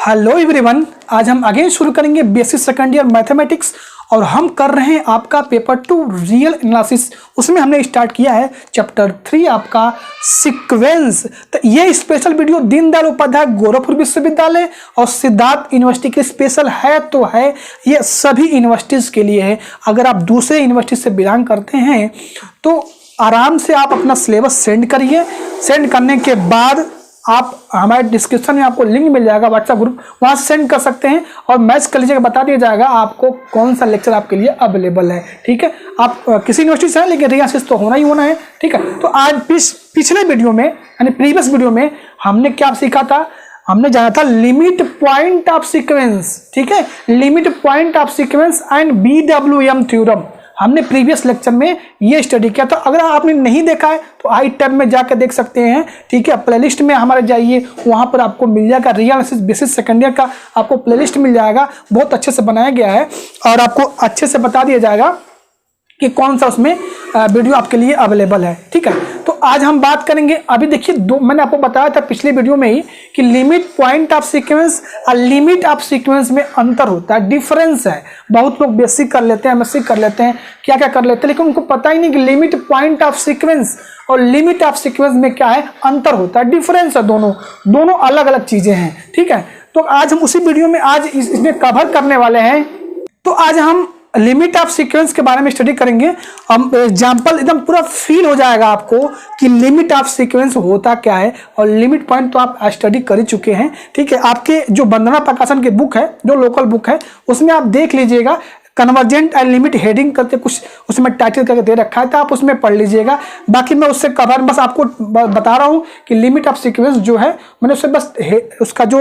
Hello everyone, आज हम again शुरू करेंगे बेसिक सेकंड ईयर मैथमेटिक्स और हम कर रहे हैं आपका पेपर 2 रियल एनालिसिस। उसमें हमने स्टार्ट किया है चैप्टर 3 आपका सीक्वेंस। तो ये स्पेशल वीडियो दीनदयाल उपाध्याय गोरखपुर विश्वविद्यालय और सिद्धार्थ यूनिवर्सिटी के स्पेशल है तो है, ये सभी यूनिवर्सिटीज़ के लिए है। अगर आप दूसरे यूनिवर्सिटी से बिलोंग करते हैं तो आराम से आप अपना सिलेबस सेंड करिए। सेंड करने के बाद आप हमारे डिस्क्रिप्शन में आपको लिंक मिल जाएगा व्हाट्सएप ग्रुप, वहाँ से सेंड कर सकते हैं और मैच कर लीजिएगा, बता दिया जाएगा आपको कौन सा लेक्चर आपके लिए अवेलेबल है। ठीक है, आप किसी यूनिवर्सिटी से हैं लेकिन रियासिस तो होना ही होना है। ठीक है, तो आज पिछले वीडियो में यानी प्रीवियस वीडियो में हमने क्या सीखा था? हमने जाना था लिमिट पॉइंट ऑफ सीक्वेंस। ठीक है, limit point of sequence and BWM theorem हमने प्रीवियस लेक्चर में ये स्टडी किया था। अगर आपने नहीं देखा है तो आई टैब में जाकर देख सकते हैं। ठीक है, प्लेलिस्ट में हमारे जाइए, वहाँ पर आपको मिल जाएगा real analysis basis second year का आपको प्लेलिस्ट मिल जाएगा। बहुत अच्छे से बनाया गया है और आपको अच्छे से बता दिया जाएगा कि कौन सा उसमें वीडियो आपके लिए अवेलेबल है। ठीक है, तो आज हम बात करेंगे। अभी देखिए, मैंने आपको बताया था पिछले वीडियो में ही कि लिमिट पॉइंट ऑफ सीक्वेंस और लिमिट ऑफ सीक्वेंस में अंतर होता है, डिफरेंस है। बहुत लोग बेसिक कर लेते हैं, एमएससी कर लेते हैं, क्या क्या कर लेते हैं, लेकिन उनको पता ही नहीं कि लिमिट पॉइंट ऑफ सीक्वेंस और लिमिट ऑफ सीक्वेंस में क्या है, अंतर होता है, डिफरेंस है। दोनों अलग अलग चीजें हैं। ठीक है, तो आज हम उसी वीडियो में आज इसमें कवर करने वाले हैं। तो आज हम लिमिट ऑफ सीक्वेंस के बारे में स्टडी करेंगे। हम एग्जाम्पल एकदम पूरा फील हो जाएगा आपको कि लिमिट ऑफ सीक्वेंस होता क्या है। और लिमिट पॉइंट तो आप स्टडी कर ही चुके हैं। ठीक है, आपके जो वंदना प्रकाशन की बुक है, जो लोकल बुक है, उसमें आप देख लीजिएगा, कन्वर्जेंट एंड लिमिट हेडिंग करके कुछ उसमें टाइटल करके दे रखा है, तो आप उसमें पढ़ लीजिएगा। बाकी मैं उससे कवर बस आपको बता रहा हूँ कि लिमिट ऑफ सीक्वेंस जो है, मैंने उससे बस उसका जो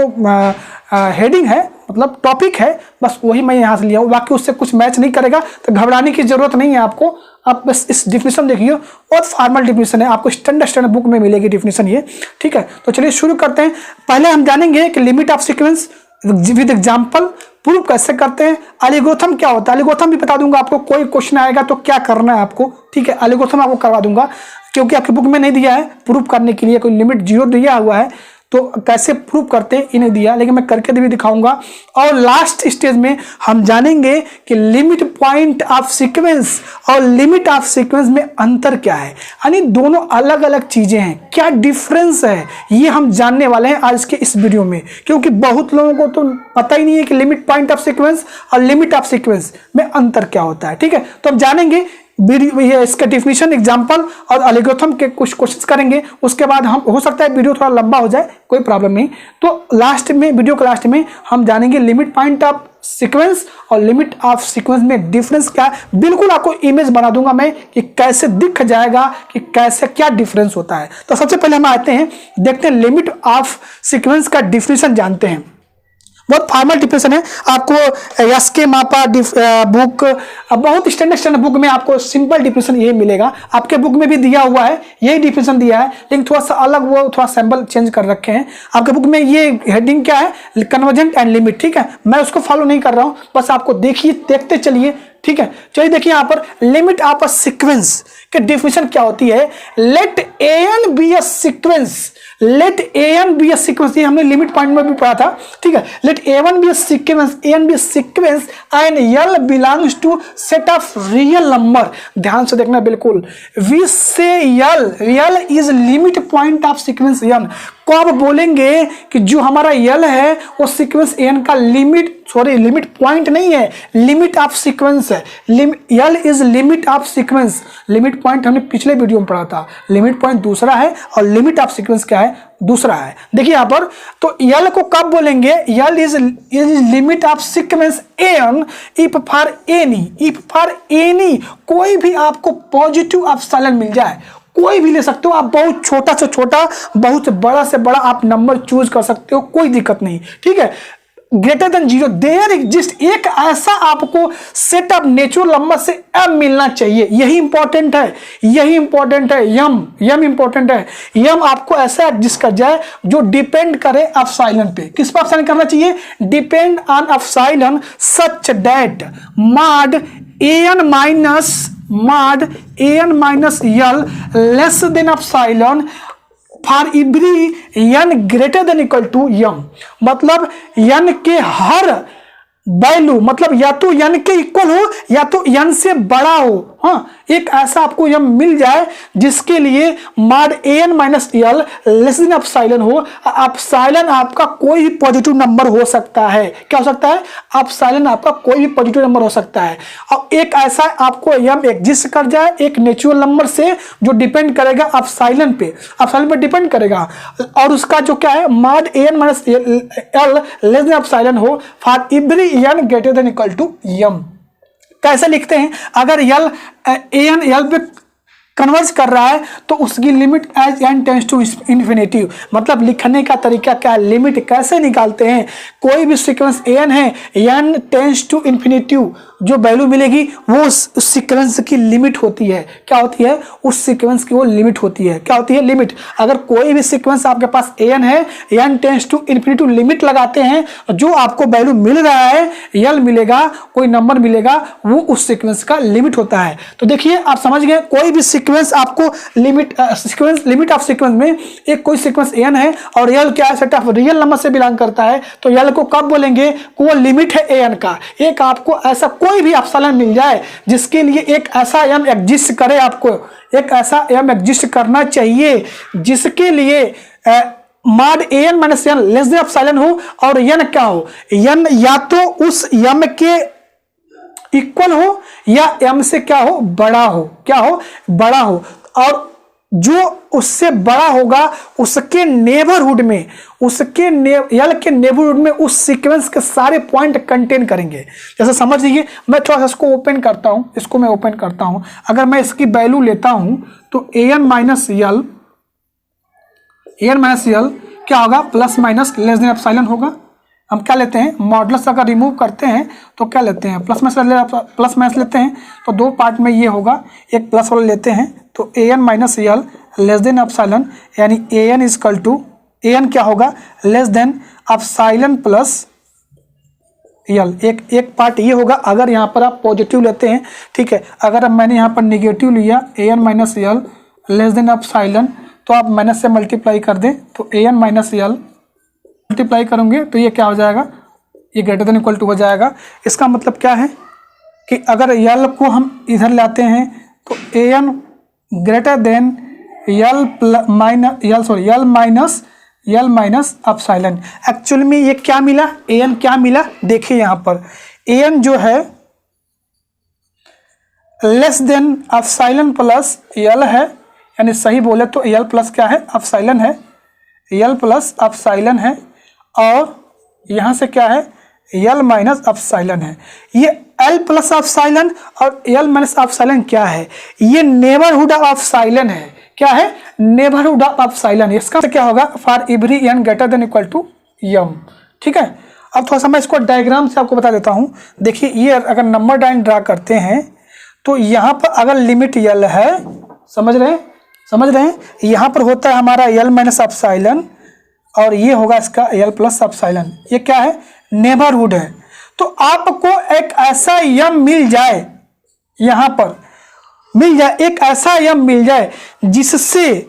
हेडिंग है, मतलब टॉपिक है, बस वही मैं यहाँ से लिया हूँ। बाकी उससे कुछ मैच नहीं करेगा तो घबराने की जरूरत नहीं है आपको। आप बस इस डिफिनेशन देखिए, बहुत फॉर्मल डिफिनेशन है, आपको स्टैंडर्ड बुक में मिलेगी डिफिनेशन ये। ठीक है, तो चलिए शुरू करते हैं। पहले हम जानेंगे कि limit of sequence with example prove कैसे करते हैं। एल्गोरिथम क्या होता है, एल्गोरिथम भी बता दूंगा आपको। कोई क्वेश्चन आएगा तो क्या करना है आपको। ठीक है, एल्गोरिथम आपको करवा दूंगा क्योंकि आपकी बुक में नहीं दिया है प्रूव करने के लिए, कोई लिमिट 0 दिया हुआ है, तो कैसे प्रूव करते हैं इन्हें दिया, लेकिन मैं करके भी दिखाऊंगा। और लास्ट स्टेज में हम जानेंगे कि लिमिट पॉइंट ऑफ सीक्वेंस और लिमिट ऑफ सीक्वेंस में अंतर क्या है, यानी दोनों अलग अलग चीजें हैं, क्या डिफरेंस है, ये हम जानने वाले हैं आज के इस वीडियो में। क्योंकि बहुत लोगों को तो पता ही नहीं है कि लिमिट पॉइंट ऑफ सीक्वेंस और लिमिट ऑफ सीक्वेंस में अंतर क्या होता है। ठीक है, तो अब जानेंगे वीडियो इसका डिफिनेशन, एग्जांपल और एल्गोरिथम के कुछ क्वेश्चंस करेंगे। उसके बाद हम, हो सकता है वीडियो थोड़ा लंबा हो जाए, कोई प्रॉब्लम नहीं, तो लास्ट में, वीडियो के लास्ट में हम जानेंगे लिमिट पॉइंट ऑफ सीक्वेंस और लिमिट ऑफ सीक्वेंस में डिफरेंस क्या है। बिल्कुल आपको इमेज बना दूंगा मैं कि कैसे दिख जाएगा कि कैसे क्या डिफरेंस होता है। तो सबसे पहले हम आते हैं, देखते हैं लिमिट ऑफ सीक्वेंस का डिफिनेशन जानते हैं। बहुत फॉर्मल डिफिनेशन है। आपको एसके मापा बुक, बहुत स्टैंडर्ड बुक में आपको सिंपल डिफिनेशन ये मिलेगा। आपके बुक में भी दिया हुआ है, यही डिफिनेशन दिया है, लेकिन थोड़ा सा अलग, वो थोड़ा सैंपल चेंज कर रखे हैं। आपके बुक में ये हेडिंग क्या है, कन्वर्जेंट एंड लिमिट। ठीक है, मैं उसको फॉलो नहीं कर रहा हूँ, बस आपको देखिए, देखते चलिए। ठीक है, चलिए देखिए यहाँ पर लिमिट ऑफ अ सीक्वेंस की डिफिनेशन क्या होती है। Let an be a sequence, let an be a sequence, ये हमने लिमिट पॉइंट में भी पढ़ा था। ठीक है, let a1 be a sequence, an be a sequence and l belongs to set of real number. ध्यान से देखना बिल्कुल। We say l is limit point of sequence n। कब बोलेंगे कि जो हमारा l है वो सीक्वेंस n का लिमिट पॉइंट नहीं है, लिमिट ऑफ सीक्वेंस है। l is limit of sequence. Limit point हमने पिछले वीडियो में पढ़ा था, लिमिट पॉइंट दूसरा है और लिमिट ऑफ सीक्वेंस क्या है, दूसरा है। देखिए यहां पर, तो l को कब बोलेंगे, l is limit of sequence n if for any कोई भी आपको पॉजिटिव एप्सिलॉन मिल जाए, कोई भी ले सकते हो आप, बहुत छोटा से छोटा, बहुत बड़ा से बड़ा आप नंबर चूज कर सकते हो, कोई दिक्कत नहीं। ठीक है, ग्रेटर देन 0 देयर एग्जिस्ट, एक ऐसा आपको सेट ऑफ नेचुरल नंबर से m मिलना चाहिए। यही इंपॉर्टेंट है, यही इंपॉर्टेंट है। यम इंपॉर्टेंट है। यम आपको ऐसा एग्जिस्ट कर जाए जो डिपेंड करे एप्सिलॉन पे। किस पर एप्सिलॉन करना चाहिए, depend on epsilon such that mod an minus l less than epsilon for every n greater than equal to m, मतलब n के हर वैल्यू, मतलब या तो n के इक्वल हो या तो n से बड़ा हो। हाँ, एक ऐसा आपको m मिल जाए जिसके लिए mod an minus L less than epsilon हो। एप्सिलॉन आपका कोई भी पॉजिटिव नंबर हो सकता है। क्या हो सकता है? एप्सिलॉन आपका कोई भी पॉजिटिव नंबर हो सकता है। और एक ऐसा आपको m एग्जिस्ट कर जाए एक नेचुरल नंबर से जो डिपेंड करेगा एप्सिलॉन पे डिपेंड करेगा, और उसका जो क्या है mod an minus L less than epsilon हो for every n greater than equal to m। कैसे लिखते हैं? अगर यल an यल पे कन्वर्ज कर रहा है तो उसकी limit as n tends to infinity, मतलब लिखने का तरीका क्या है, लिमिट कैसे निकालते हैं। कोई भी सीक्वेंस an है, n टेंस टू इन्फिनिटी, जो वैल्यू मिलेगी वो उस सीक्वेंस की लिमिट होती है। क्या होती है? उस सीक्वेंस की वो लिमिट होती है। क्या होती है? लिमिट। अगर कोई भी सीक्वेंस आपके पास an है, n tends to infinity limit लगाते हैं, जो आपको वैल्यू मिल रहा है यल मिलेगा, कोई नंबर मिलेगा, वो उस सीक्वेंस का लिमिट होता है। तो देखिए आप समझ गए, कोई भी सीक्वेंस आपको लिमिट ऑफ सीक्वेंस में एक कोई सीक्वेंस n है और यल क्या है, सेट ऑफ रियल नंबर से बिलोंग करता है, तो यल को कब बोलेंगे? वो लिमिट है an का। एक आपको ऐसा कोई भी एप्सिलॉन मिल जाए जिसके लिए एक ऐसा m एग्जिस्ट करे, आपको एक ऐसा m एग्जिस्ट करना चाहिए जिसके लिए mod an minus n less than epsilon हो और n क्या हो, n या तो उस m के इक्वल हो या m से क्या हो, बड़ा हो। क्या हो? बड़ा हो। और जो उससे बड़ा होगा उसके नेबरहुड में, यल के नेबरहुड में उस सीक्वेंस के सारे पॉइंट कंटेन करेंगे। जैसे समझ लीजिए, मैं थोड़ा सा इसको ओपन करता हूं, इसको मैं ओपन करता हूं। अगर मैं इसकी वैल्यू लेता हूं तो an माइनस यल क्या होगा? Plus minus less than epsilon होगा। हम क्या लेते हैं? मॉडुलस अगर रिमूव करते हैं तो क्या लेते हैं? प्लस माइनस लेते हैं, तो दो पार्ट में ये होगा, एक प्लस वाला लेते हैं तो an minus L less than epsilon, यानी an is equal to an क्या होगा? Less than epsilon plus l. एक पार्ट ये होगा अगर यहाँ पर आप पॉजिटिव लेते हैं, ठीक है। अगर मैंने यहाँ पर निगेटिव लिया an minus L less than epsilon, तो आप माइनस से मल्टीप्लाई कर दें तो an माइनस यल मल्टीप्लाई करूंगे तो ये क्या हो जाएगा? ये ग्रेटर देन इक्वल टू हो जाएगा। इसका मतलब क्या है कि अगर यल को हम इधर लाते हैं तो an greater than L minus epsilon. Actually में ये क्या मिला? an क्या मिला? देखिए यहाँ पर an जो है लेस देन एप्सिलॉन प्लस यल है, यानी सही बोले तो यल प्लस क्या है? एप्सिलॉन है, यल प्लस एप्सिलॉन है, और यहाँ से क्या है? यल माइनस एप्सिलॉन है। ये एल प्लस एप्सिलॉन और यल माइनस एप्सिलॉन क्या है? ये नेबरहुड ऑफ एप्सिलॉन है। क्या है? Neighbourhood of epsilon. इसका क्या होगा? For every n greater than equal to m। ठीक है। अब थोड़ा सा मैं इसको डायग्राम से आपको बता देता हूँ। देखिए, ये अगर नंबर लाइन ड्रा करते हैं तो यहाँ पर अगर लिमिट यल है, समझ रहे हैं, यहाँ पर होता है हमारा यल माइनस एप्सिलॉन और ये होगा इसका यल प्लस एप्सिलॉन। ये क्या है? नेबरहुड है। तो आपको एक ऐसा m मिल जाए, यहाँ पर मिल जाए, एक ऐसा m मिल जाए जिससे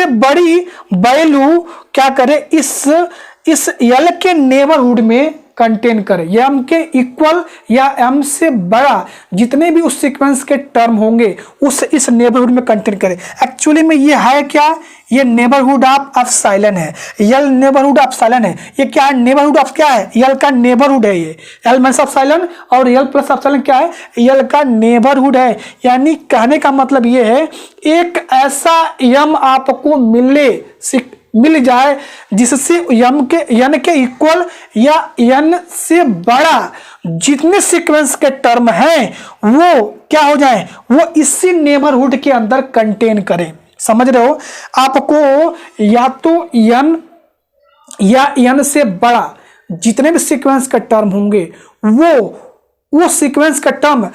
बड़ी वैल्यू क्या करे, इस यल के नेबरहुड में कंटेन करे, m के इक्वल या m से बड़ा जितने भी उस सीक्वेंस के टर्म होंगे इस नेबरहुड में कंटेन करे। एक्चुअली में ये है क्या? ये नेबरहुड ऑफ एप्सिलॉन है। यल नेबरहुड ऑफ एप्सिलॉन है। ये क्या है? नेबरहुड ऑफ क्या है? यल का नेबरहुड है। ये यल माइनस एप्सिलॉन और यल प्लस एप्सिलॉन क्या है? यल का नेबरहुड है। यानी कहने का मतलब ये है, एक ऐसा m आपको मिल जाए जिससे n के इक्वल या n से बड़ा जितने सीक्वेंस के टर्म हैं वो क्या हो जाए? वो इसी नेबरहुड के अंदर कंटेन करें। समझ रहे हो? आपको या तो n या n से बड़ा जितने भी सीक्वेंस का टर्म होंगे वो सीक्वेंस का टर्म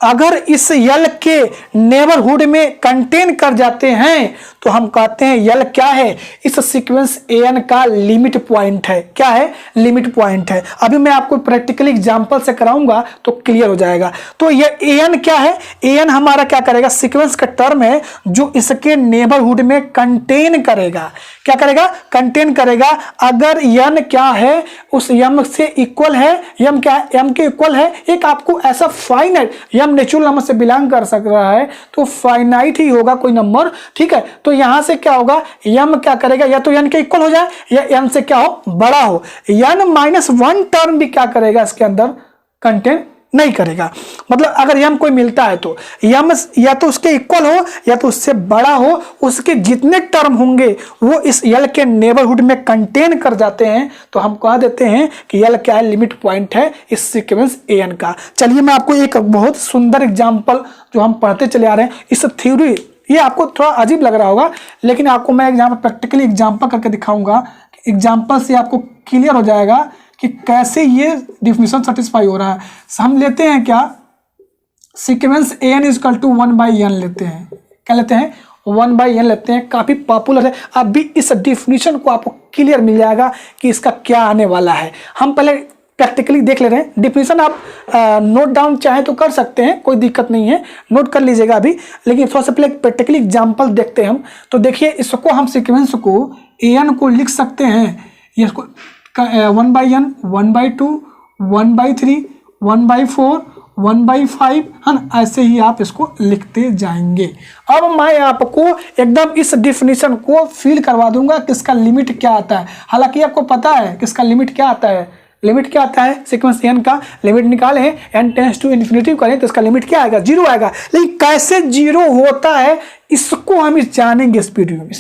अगर इस यल के नेबरहुड में कंटेन कर जाते हैं तो हम कहते हैं यल क्या है, इस सीक्वेंस एन का लिमिट पॉइंट है। क्या है? लिमिट पॉइंट है। अभी मैं आपको प्रैक्टिकली एग्जांपल से कराऊंगा तो क्लियर हो जाएगा। तो ये एन क्या है? एन हमारा क्या करेगा? सीक्वेंस का टर्म है जो इसके नेबरहुड में कंटेन करेगा। क्या करेगा? कंटेन करेगा। अगर एन क्या है? उस एम से इक्वल है। एम क्या है? एम के इक्वल है। एक आपको ऐसा फाइनाइट, एम नेचुरल नंबर से बिलोंग कर सक रहा है तो फाइनाइट ही होगा कोई नंबर, ठीक है। तो यहां से क्या होगा? एम क्या करेगा? या तो एन के इक्वल हो जाए या एन से क्या हो? बड़ा हो। एन माइनस वन टर्म भी क्या करेगा? इसके अंदर कंटेन नहीं करेगा। मतलब अगर एम कोई मिलता है तो एम या तो उसके इक्वल हो या तो उससे बड़ा हो, उसके जितने टर्म होंगे वो इस यल के नेबरहुड में कंटेन कर जाते हैं तो हम कह देते हैं कि यल क्या है? लिमिट पॉइंट है इस सीक्वेंस एन का। चलिए मैं आपको एक बहुत सुंदर एग्जांपल जो हम पढ़ते चले आ रहे हैं, इस थ्योरी, ये आपको थोड़ा अजीब लग रहा होगा लेकिन आपको मैं एग्जाम्पल प्रैक्टिकली एग्जाम्पल करके दिखाऊंगा। एग्जाम्पल से आपको क्लियर हो जाएगा कि कैसे ये डिफिनेशन सेटिस्फाई हो रहा है। हम लेते हैं क्या? Sequence N is equal to 1/n लेते हैं। क्या लेते हैं? 1/n लेते हैं। काफी पॉपुलर है। अभी इस डिफिनेशन को आपको क्लियर मिल जाएगा कि इसका क्या आने वाला है। हम पहले प्रैक्टिकली देख ले रहे हैं। डिफिनेशन आप नोट डाउन चाहे तो कर सकते हैं, कोई दिक्कत नहीं है, नोट कर लीजिएगा अभी। लेकिन थोड़ा सा पहले प्रैक्टिकली एग्जाम्पल देखते हैं हम। तो देखिए इसको हम सीक्वेंस को एन को लिख सकते हैं, इसको 1/n, 1/2, 1/3, 1/4, 1/5 है ना, ऐसे ही आप इसको लिखते जाएंगे। अब मैं आपको एकदम इस डिफिनेशन को फील करवा दूंगा कि इसका लिमिट क्या आता है। हालांकि आपको पता है कि इसका लिमिट क्या आता है। लिमिट क्या आता है? सीक्वेंस एन का लिमिट निकाले हैं, एन टेंड्स टू इन्फिनिटी करें तो इसका लिमिट क्या आएगा? 0 आएगा। लेकिन कैसे 0 होता है इसको हम जानेंगे इस वीडियो में,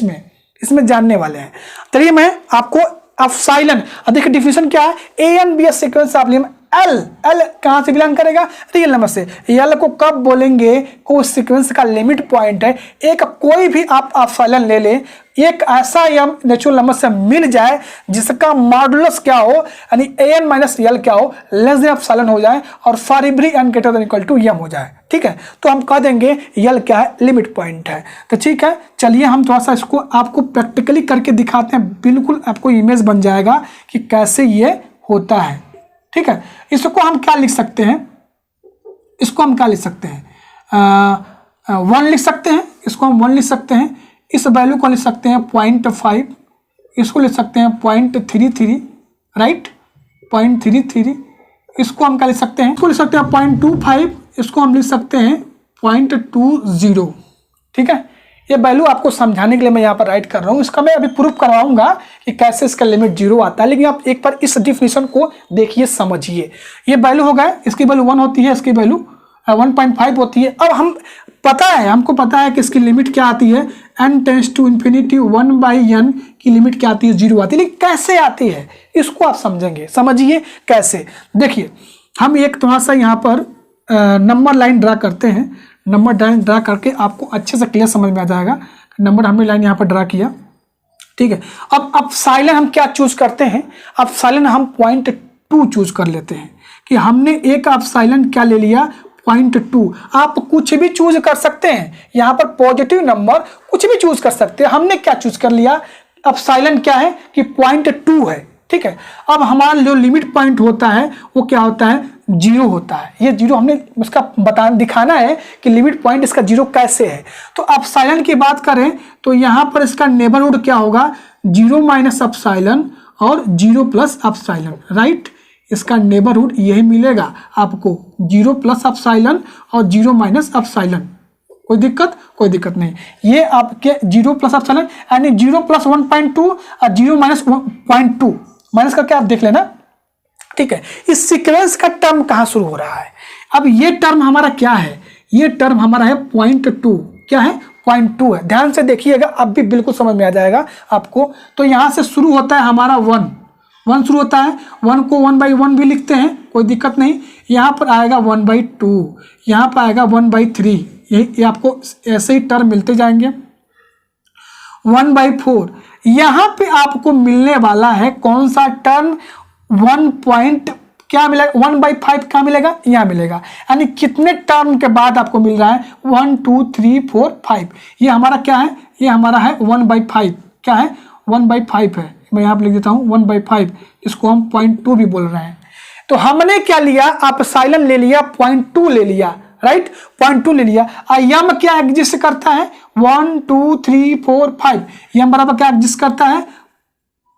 इसमें जानने वाले हैं। चलिए मैं आपको एप्सिलॉन, देखिए डिफिनेशन क्या है? A n be s sequence of L. L कहां से बिलोंग करेगा? रियल नंबर से। एल को कब बोलेंगे को उस सीक्वेंस का लिमिट पॉइंट है। एक कोई भी आप एप्सिलॉन ले ले, एक ऐसा एम नेचुरल नंबर से मिल जाए जिसका मॉडुलस क्या हो, यानी ए एन माइनस एल क्या हो, लेस देन एप्सिलॉन हो जाए और for every n greater than equal to m हो जाए। ठीक है, तो हम कह देंगे एल क्या है? लिमिट पॉइंट है। तो ठीक है, चलिए हम थोड़ा सा इसको आपको प्रैक्टिकली करके दिखाते हैं। बिल्कुल आपको इमेज बन जाएगा कि कैसे ये होता है। ठीक है, इसको हम क्या लिख सकते हैं? इसको हम क्या लिख सकते हैं? 1 लिख सकते हैं। इसको हम 1 लिख सकते हैं। इस वैल्यू को लिख सकते हैं 0.5। इसको लिख सकते हैं 0.33, राइट, 0.33। इसको हम क्या लिख सकते हैं? इसको लिख सकते हैं 0.25। इसको हम लिख सकते हैं 0.20। ठीक है, ये वैल्यू आपको समझाने के लिए मैं यहाँ पर राइट कर रहा हूँ। इसका मैं अभी प्रूफ करवाऊंगा कि कैसे इसका लिमिट 0 आता है, लेकिन आप एक बार इस डिफिनेशन को देखिए, समझिए। ये वैल्यू हो गया, इसकी वैल्यू 1 होती है, इसकी वैल्यू 1.5 होती है। अब हम हमको पता है कि इसकी लिमिट क्या आती है? n tends to infinity 1/n की लिमिट क्या आती है? 0 आती है। लेकिन कैसे आती है इसको आप समझेंगे, समझिए कैसे। देखिए हम एक थोड़ा सा यहाँ पर नंबर लाइन ड्रा करते हैं। नंबर लाइन ड्रा करके आपको अच्छे से क्लियर समझ में आ जाएगा। नंबर हमने लाइन यहाँ पर ड्रा किया, ठीक है। अब एप्सिलॉन हम क्या चूज करते हैं? एप्सिलॉन हम 0.2 चूज कर लेते हैं कि हमने एक एप्सिलॉन क्या ले लिया? 0.2। आप कुछ भी चूज कर सकते हैं, यहाँ पर पॉजिटिव नंबर कुछ भी चूज कर सकते हैं। हमने क्या चूज कर लिया? एप्सिलॉन क्या है कि 0.2 है। ठीक है, अब हमारा जो लिमिट पॉइंट होता है वो क्या होता है? 0 होता है। ये 0 हमने उसका दिखाना है कि लिमिट पॉइंट इसका 0 कैसे है। तो एप्सिलॉन की बात करें तो यहाँ पर इसका नेबरहुड क्या होगा? 0 माइनस एप्सिलॉन और 0 प्लस एप्सिलॉन, राइट। इसका नेबरहुड यही मिलेगा आपको, 0 प्लस एप्सिलॉन और 0 माइनस एप्सिलॉन। कोई दिक्कत? कोई दिक्कत नहीं। ये आपके 0 प्लस एप्सिलॉन यानी 0 प्लस 1.2 और 0 माइनस 0.2 माइनस करके आप देख लेना। ठीक है, इस सीक्वेंस का टर्म कहाँ शुरू हो रहा है? अब ये टर्म हमारा क्या है? ये टर्म हमारा है 0.2। क्या है? 0.2 है। ध्यान से देखिएगा, अब भी बिल्कुल समझ में आ जाएगा आपको। तो यहाँ से शुरू होता है हमारा 1 शुरू होता है। 1 को 1/1 भी लिखते हैं, कोई दिक्कत नहीं। यहाँ पर आएगा 1/2, यहाँ पर आएगा 1/3। ये आपको ऐसे ही टर्म मिलते जाएंगे। 1/4 यहाँ पे आपको मिलने वाला है कौन सा टर्म? 1.5 क्या मिलेगा 1/5 क्या मिलेगा, यहाँ मिलेगा। यानी कितने टर्म के बाद आपको मिल रहा है 1 2 3 4 5। ये हमारा क्या है, ये हमारा है 1/5। क्या है 1/5 है, मैं यहाँ पे लिख देता हूँ 1/5, इसको हम 0.2 भी बोल रहे हैं। तो हमने क्या लिया, आप साइलन ले लिया 0.2 ले लिया, राइट 0.2 ले लिया। यम क्या एग्जिस्ट करता है 1 2 3 4 5, यम बराबर क्या एग्जिस्ट करता है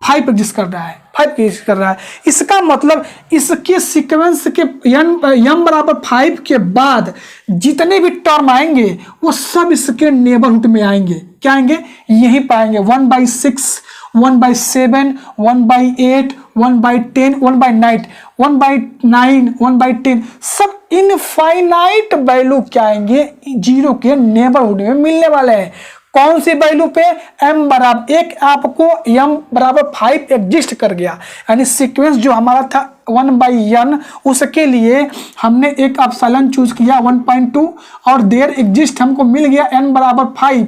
5 एग्जिस्ट कर रहा है, 5 एग्जिस्ट कर रहा है। इसका मतलब इसके सीक्वेंस के यम बराबर 5 के बाद जितने भी टर्म आएंगे वो सब इसके नेबरहुड में आएंगे। क्या आएंगे, यही पाएंगे 1/6 1/7 1/8 1/10 1/9 1/9 1/10 सब इनफाइनाइट वैल्यू क्या आएंगे, जीरो के नेबरहुड में मिलने वाले हैं। कौन सी वैल्यू पे, m बराबर एक आपको m बराबर 5 एग्जिस्ट कर गया, यानी सीक्वेंस जो हमारा था 1/n उसके लिए हमने एक एप्सिलॉन चूज किया 1.2 और देयर एग्जिस्ट हमको मिल गया n बराबर 5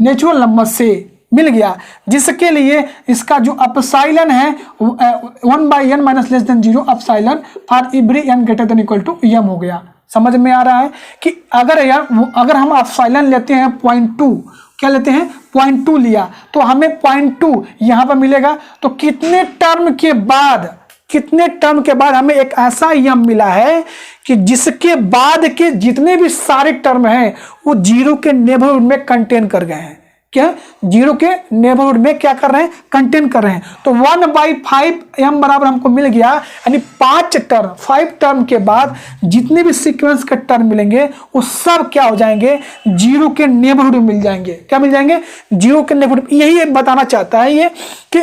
नेचुरल नंबर से मिल गया, जिसके लिए इसका जो एप्सिलॉन है 1/n minus less than 0 epsilon for every n greater than equal to m हो गया। समझ में आ रहा है कि अगर हम एप्सिलॉन लेते हैं 0.2, क्या लेते हैं 0.2 लिया तो हमें 0.2 यहाँ पर मिलेगा। तो कितने टर्म के बाद हमें एक ऐसा यम मिला है कि जिसके बाद के जितने भी सारे टर्म हैं वो जीरो के नेबरहुड में कंटेन कर गए हैं। क्या, जीरो के नेबरहुड में क्या कर रहे हैं, कंटेन कर रहे हैं। तो 1/5 m बराबर हमको मिल गया, यानी 5 टर्म के बाद जितने भी सीक्वेंस के टर्म मिलेंगे वो सब क्या हो जाएंगे, जीरो के नेबरहुड में मिल जाएंगे। क्या मिल जाएंगे, जीरो के नेबरहुड। यही बताना चाहता है ये कि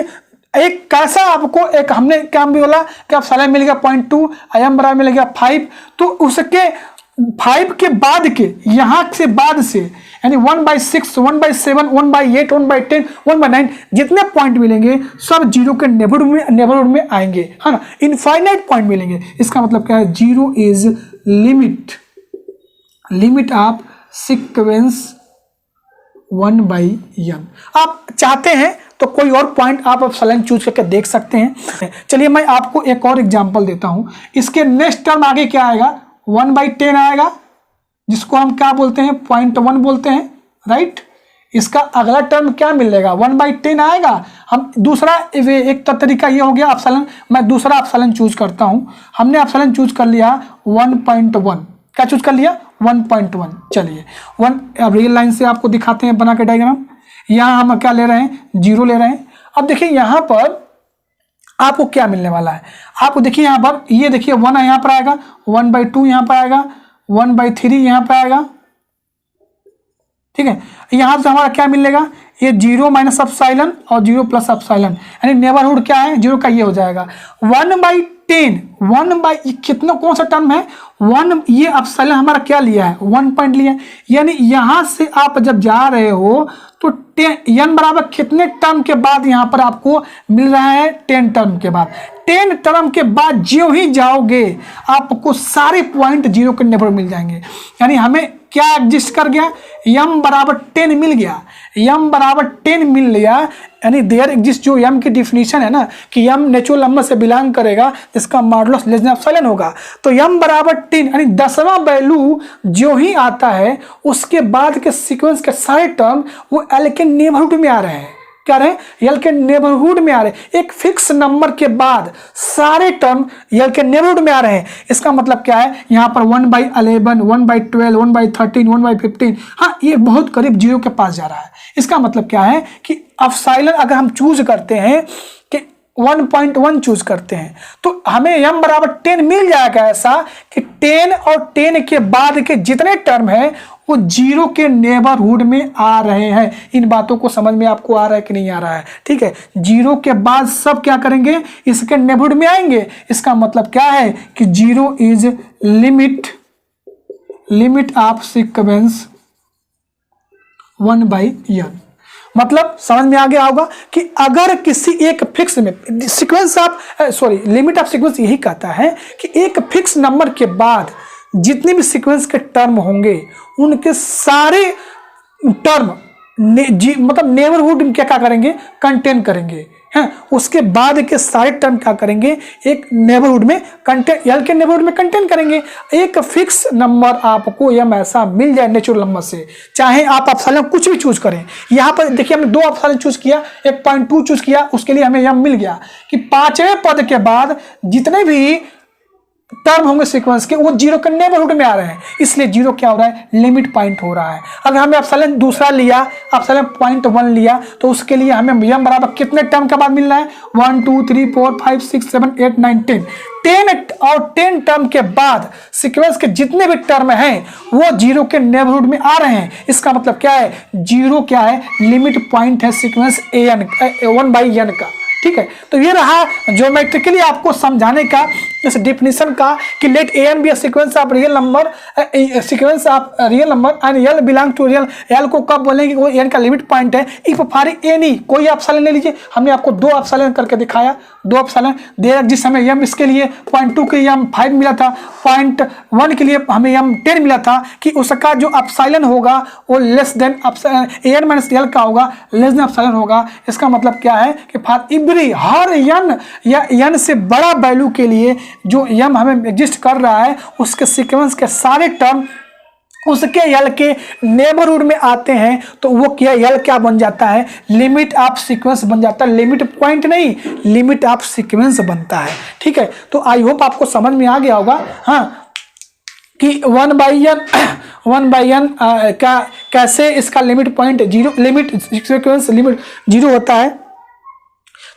एक कैसा आपको एक हमने क्या भी बोला कि आप साला मिल गया 0.2 m बराबर मिल गया 5, तो उसके 5 के बाद के यहाँ से बाद से यानी 1/6 1/7 1/8 1/10 1/9 जितने पॉइंट मिलेंगे सब जीरो के नेबरहुड में आएंगे, है ना, इनफाइनाइट पॉइंट मिलेंगे। इसका मतलब क्या है, zero is limit of sequence 1/n। आप चाहते हैं तो कोई और पॉइंट आप एप्सिलॉन चूज करके देख सकते हैं। चलिए मैं आपको एक और एग्जांपल देता हूं। इसके नेक्स्ट टर्म आगे क्या आएगा, 1/10 आएगा, जिसको हम क्या बोलते हैं 0.1 बोलते हैं, राइट। इसका अगला टर्म क्या मिलेगा 1/10 आएगा। हम दूसरा एक तरीका ये हो गया एप्सिलॉन, मैं दूसरा एप्सिलॉन चूज करता हूं। हमने एप्सिलॉन चूज कर लिया 1.1, क्या चूज कर लिया 1.1। चलिए 1 अब रियल लाइन से आपको दिखाते हैं बना के डायग्राम। यहाँ हम क्या ले रहे हैं, जीरो ले रहे हैं। अब देखिए यहाँ पर आपको क्या मिलने वाला है, आपको देखिए यहाँ पर, ये देखिए 1 यहाँ पर आएगा, 1/2 यहाँ पर आएगा, 1/3 यहाँ पर आएगा, ठीक है। यहाँ से हमारा क्या मिलेगा, ये 0 माइनस एप्सिलॉन और 0 प्लस एप्सिलॉन, यानी नेबरहुड क्या है जीरो का, ये हो जाएगा 1/10। कितना कौन सा टर्म है 1, ये एप्सिलॉन हमारा क्या लिया है 1 पॉइंट लिया है, यानी यहाँ से आप जब जा रहे हो तो n बराबर कितने टर्म के बाद यहाँ पर आपको मिल रहा है 10 टर्म के बाद। 10 टर्म के बाद जो ही जाओगे आपको सारे पॉइंट जीरो के नेबरहुड मिल जाएंगे। यानी हमें क्या एग्जिस्ट कर गया, m बराबर 10 मिल गया, m बराबर 10 मिल लिया, यानी देयर एग्जिस्ट, जो m की डिफिनीशन है ना कि m नेचुरल नंबर से बिलोंग करेगा जिसका मॉडुलस लेस देन एप्सिलॉन होगा। तो m बराबर 10 यानी 10वां वैल्यू जो ही आता है उसके बाद के सीक्वेंस के सारे टर्म वो l के नेबरहुड में आ रहे हैं। क्या रहे, यल के नेबरहुड में आ रहे हैं। एक फिक्स नंबर के बाद सारे टर्म यल के नेबरहुड में आ रहे हैं। इसका मतलब क्या है, यहाँ पर 1/11 1/12 1/13 1/15, हाँ ये बहुत करीब जीरो के पास जा रहा है। इसका मतलब क्या है कि एप्सिलॉन अगर हम चूज करते हैं कि 1.1 चूज करते हैं तो हमें m बराबर 10 मिल जाएगा, ऐसा कि 10 और 10 के बाद के जितने टर्म हैं वो जीरो के नेबरहुड में आ रहे हैं। इन बातों को समझ में आपको आ रहा है कि नहीं आ रहा है, ठीक है। जीरो के बाद सब क्या करेंगे, इसके नेबरहुड में आएंगे। इसका मतलब क्या है कि zero is limit of sequence 1/n। मतलब समझ में आ गया होगा कि अगर किसी एक फिक्स में sequence of limit of sequence यही कहता है कि एक फिक्स नंबर के बाद जितने भी सीक्वेंस के टर्म होंगे उनके सारे टर्म मतलब नेबरहुड क्या क्या करेंगे, कंटेन करेंगे हैं। उसके बाद के सारे टर्म क्या करेंगे, एक नेबरहुड में कंटेन, एल के नेबरहुड में कंटेन करेंगे। एक फिक्स नंबर आपको एम ऐसा मिल जाए नेचुरल नंबर से, चाहे आप एप्सिलॉन कुछ भी चूज करें। यहाँ पर देखिए हमने 2 एप्सिलॉन चूज किया, 1.2 चूज किया, उसके लिए हमें एम मिल गया कि 5वें पद के बाद जितने भी टर्म होंगे सीक्वेंस के वो 0 के नेबरहुड में आ रहे हैं, इसलिए 0 क्या हो रहा है, लिमिट पॉइंट हो रहा है। अगर हमें एप्सिलॉन दूसरा लिया, एप्सिलॉन 0.1 लिया, तो उसके लिए हमें एम बराबर कितने टर्म के बाद मिल रहा है, 1 2 3 4 5 6 7 8 9 10 10 और 10 टर्म के बाद सीक्वेंस के जितने भी टर्म हैं वो 0 के नेबरहुड में आ रहे हैं। इसका मतलब क्या है, 0 क्या है, लिमिट पॉइंट है सीक्वेंस an 1/n का। ठीक है, तो ये रहा ज्योमेट्रिकली आपको समझाने का इस डेफिनेशन का कि let an be sequence of real number, sequence of real number and l belong to real. l को कब बोलेंगे, वो n का लिमिट पॉइंट है। इफ फॉर एनी, कोई एप्सिलॉन ले लीजिए, हमने आपको 2 एप्सिलॉन करके दिखाया, 2 एप्सिलॉन दे, जिस हमें m इसके लिए 0.2 के लिए m 5 मिला था, 0.1 के लिए हमें m 10 मिला था, कि उसका जो एप्सिलॉन होगा वो less than an minus l का होगा, लेस देन एप्सिलॉन होगा। इसका मतलब क्या है कि फॉर एवरी, हर n या n से बड़ा वैल्यू के लिए जो m हमें एग्जिस्ट कर रहा है, उसके सीक्वेंस के सारे टर्म उसके l के नेबरहुड में आते हैं, तो वो क्या l क्या बन जाता है, लिमिट ऑफ सीक्वेंस बन जाता है। लिमिट पॉइंट नहीं, लिमिट ऑफ सीक्वेंस बनता है। ठीक है, तो आई होप आपको समझ में आ गया होगा हाँ, कि 1/n का कैसे इसका limit point 0, limit sequence limit 0 होता है।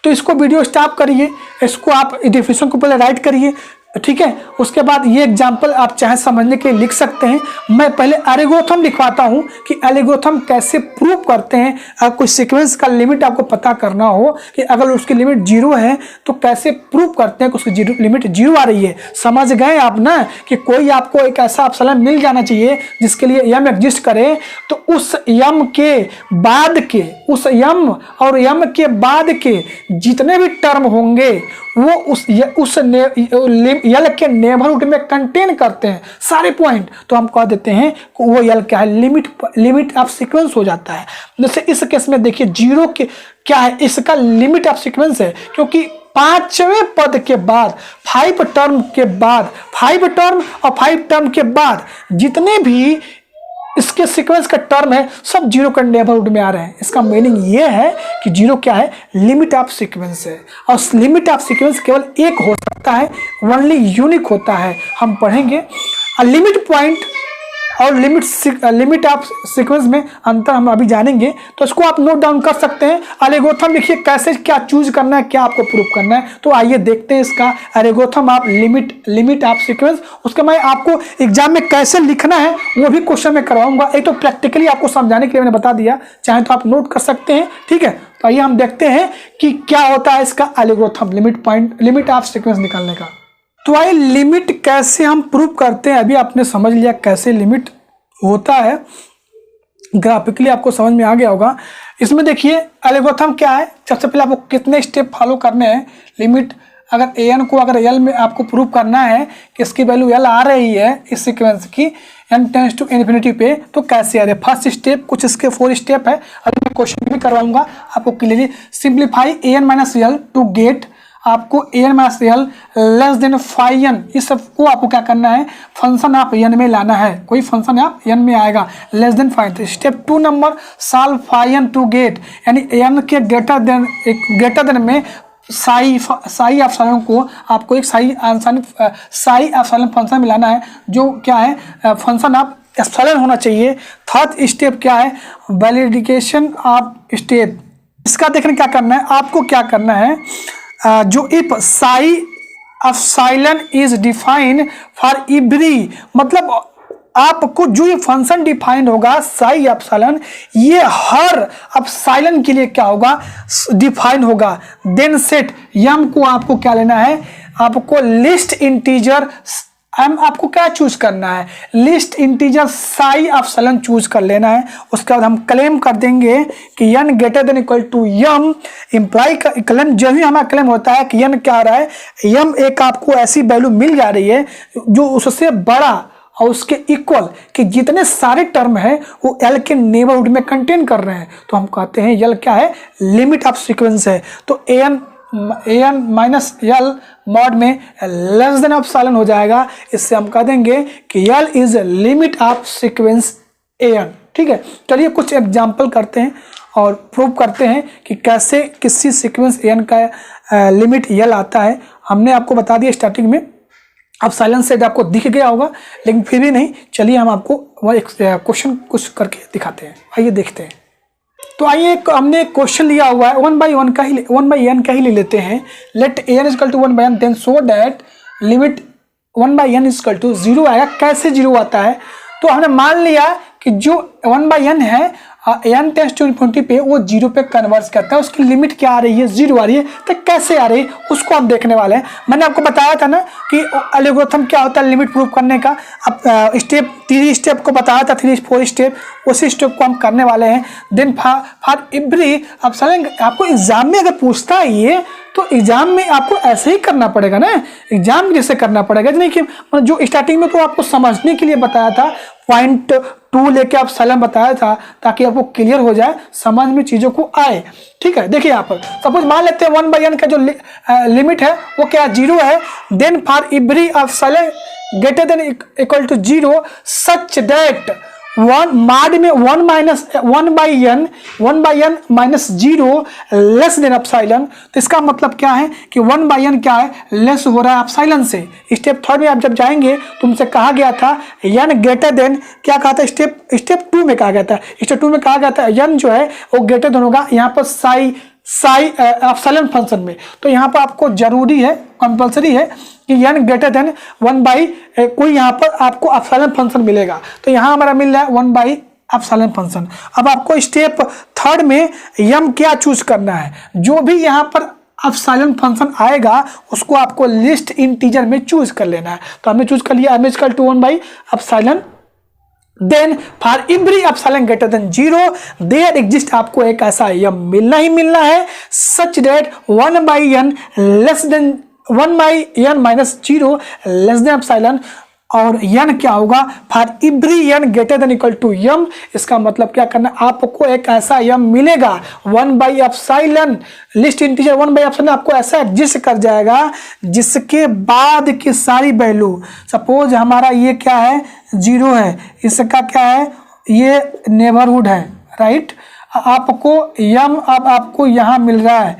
तो इसको वीडियो स्टॉप करिए, इसको आप डेफिनेशन को पहले राइट करिए, ठीक है। उसके बाद ये एग्जाम्पल आप चाहे समझने के लिए लिख सकते हैं। मैं पहले एल्गोरिथम लिखवाता हूं कि एल्गोरिथम कैसे प्रूव करते हैं। अगर कोई सीक्वेंस का लिमिट आपको पता करना हो कि अगर उसकी लिमिट 0 है तो कैसे प्रूव करते हैं कि उसकी लिमिट 0 आ रही है। समझ गए आप ना, कि कोई आपको एक ऐसा एप्सिलॉन मिल जाना चाहिए जिसके लिए m एग्जिस्ट करे, तो उस m के बाद के, उस m और m के बाद के जितने भी टर्म होंगे वो उस यल के नेबरहुड में कंटेन करते हैं सारे पॉइंट, तो हम कह देते हैं कि वो यल क्या है, लिमिट ऑफ सीक्वेंस हो जाता है। जैसे इस केस में देखिए 0 के क्या है, इसका लिमिट ऑफ सीक्वेंस है, क्योंकि 5वें पद के बाद 5 टर्म के बाद 5 टर्म और 5 टर्म के बाद जितने भी इसके सीक्वेंस का टर्म है सब 0 के नेबरहुड में आ रहे हैं। इसका मीनिंग ये है कि 0 क्या है, लिमिट ऑफ सीक्वेंस है, और लिमिट ऑफ सीक्वेंस केवल एक हो सकता है, ओनली यूनिक होता है। हम पढ़ेंगे लिमिट पॉइंट और लिमिट ऑफ सीक्वेंस में अंतर हम अभी जानेंगे, तो इसको आप नोट डाउन कर सकते हैं। एल्गोरिथम देखिए कैसे क्या चूज करना है, क्या आपको प्रूफ करना है। तो आइए देखते हैं इसका एल्गोरिथम आप लिमिट ऑफ सीक्वेंस। उसके मैं आपको एग्जाम में कैसे लिखना है वो भी क्वेश्चन में करवाऊंगा। एक तो प्रैक्टिकली आपको समझाने के लिए मैंने बता दिया, चाहे तो आप नोट कर सकते हैं। ठीक है, तो आइए हम देखते हैं कि क्या होता है इसका एल्गोरिथम लिमिट ऑफ सीक्वेंस निकालने का। तो आइए लिमिट कैसे हम प्रूव करते हैं। अभी आपने समझ लिया कैसे लिमिट होता है, ग्राफिकली आपको समझ में आ गया होगा। इसमें देखिए एल्गोरिथम क्या है, सबसे पहले आपको कितने स्टेप फॉलो करने हैं। लिमिट अगर an को अगर l में आपको प्रूव करना है कि इसकी वैल्यू l आ रही है इस सीक्वेंस की n टेंड्स टू इन्फिनिटी पे, तो कैसे आ रही है। फर्स्ट स्टेप, कुछ इसके 4 स्टेप है, अभी मैं क्वेश्चन भी करवाऊंगा आपको clearly. Simplify an minus l to get आपको an minus l less than phi n, इस सबको आपको क्या करना है, फंक्शन आप n में लाना है। कोई फंक्शन आप n में आएगा less than phi. Step 2 number solve phi n to get, यानी n के ग्रेटर देन में साई एप्सिलॉन को आपको एक साई एप्सिलॉन फंक्शन मिलाना है, जो क्या है फंक्शन आप एप्सिलॉन होना चाहिए। थर्ड स्टेप क्या है, वैलिडेशन ऑफ स्टेट। इसका देखने क्या करना है आपको, क्या करना है, जो if Sai epsilon is defined for every, मतलब आपको जो ये फंक्शन डिफाइंड होगा साई एप्सिलॉन, ये हर एप्सिलॉन के लिए क्या होगा, डिफाइंड होगा। देन सेट m को आपको क्या लेना है, आपको लिस्ट इंटीजर m आपको क्या चूज करना है, list integer Sai epsilon choose कर लेना है। उसके बाद हम क्लेम कर देंगे कि n greater than equal to m, imply का क्लेम जब भी हमारा क्लेम होता है कि n क्या आ रहा है, m एक आपको ऐसी वैल्यू मिल जा रही है जो उससे बड़ा और उसके इक्वल कि जितने सारे टर्म हैं वो एल के नेबरहुड में कंटेन कर रहे हैं, तो हम कहते हैं एल क्या है, लिमिट ऑफ सीक्वेंस है। तो an माइनस एल मॉड में लेस देन एप्सिलॉन हो जाएगा। इससे हम कह देंगे कि L is limit of sequence an। ठीक है, चलिए कुछ एग्जाम्पल करते हैं और प्रूव करते हैं कि कैसे किसी सीक्वेंस an का लिमिट एल आता है। हमने आपको बता दिया स्टार्टिंग में, अब साइलेंस सेट आपको दिख गया होगा, लेकिन फिर भी नहीं, चलिए हम आपको वह एक क्वेश्चन कुछ करके दिखाते हैं। आइए देखते हैं। तो आइए हमने एक क्वेश्चन लिया हुआ है 1/1 का ही 1/n का ही ले लेते हैं। Let an equal to 1/n then so that limit 1/n equal to 0 आएगा। कैसे 0 आता है, तो हमने मान लिया कि जो 1/n है n टेंड्स टू इन्फिनिटी पे वो 0 पे कन्वर्स करता है, उसकी लिमिट क्या आ रही है, 0 आ रही है। तो कैसे आ रही है उसको हम देखने वाले हैं। मैंने आपको बताया था ना कि एल्गोरिथम क्या होता है लिमिट प्रूव करने का। अब स्टेप 3 स्टेप को बताया था, 3-4 स्टेप, उसी स्टेप को हम करने वाले हैं। देन फॉर एवरी, अब आपको एग्जाम में अगर पूछता है ये, तो एग्जाम में आपको ऐसे ही करना पड़ेगा ना, एग्जाम जैसे करना पड़ेगा। नहीं कि जो स्टार्टिंग में तो आपको समझने के लिए बताया था, पॉइंट 2 लेके आप सलम बताया था ताकि आपको क्लियर हो जाए, समझ में चीज़ों को आए। ठीक है, देखिए यहाँ पर सपोज मान लेते हैं 1/n का जो लिमिट है वो क्या 0 है। Then for every epsilon greater than equal to 0 such that 1 mod में 1/n minus 0 less than epsilon. तो इसका मतलब क्या है कि 1/n क्या है, लेस हो रहा है एप्सिलॉन से। स्टेप 3 में आप जब जाएंगे तुमसे कहा गया था n ग्रेटर देन, क्या कहा था, स्टेप 2 में कहा गया था, स्टेप 2 में कहा गया था n जो है वो ग्रेटर देन होगा यहाँ पर साई एप्सिलॉन फंक्शन में। तो यहाँ पर आपको जरूरी है, कंपल्सरी है कि n ग्रेटर देन 1 कोई यहाँ पर आपको एप्सिलॉन फंक्शन मिलेगा। तो यहाँ हमारा मिल रहा है 1 एप्सिलॉन फंक्शन। अब आपको स्टेप 3 में m क्या चूज करना है, जो भी यहाँ पर एप्सिलॉन फंक्शन आएगा उसको आपको लिस्ट इंटीजर में चूज कर लेना है। तो हमने चूज कर लिया m equal to 1 epsilon. Then for every epsilon greater than 0 there exist, आपको एक ऐसा m मिलना ही मिलना है such that 1/n less than 1/n minus 0 less than epsilon. और n क्या होगा, for every n greater than equal to m। इसका मतलब क्या करना, आपको एक ऐसा m मिलेगा 1/एप्सिलॉन, लिस्ट इंटीजर 1/एप्सिलॉन आपको ऐसा एग्जिस्ट कर जाएगा जिसके बाद की सारी वैल्यू, सपोज हमारा ये क्या है 0 है, इसका क्या है ये नेबरहुड है, राइट। आपको m अब आपको यहाँ मिल रहा है,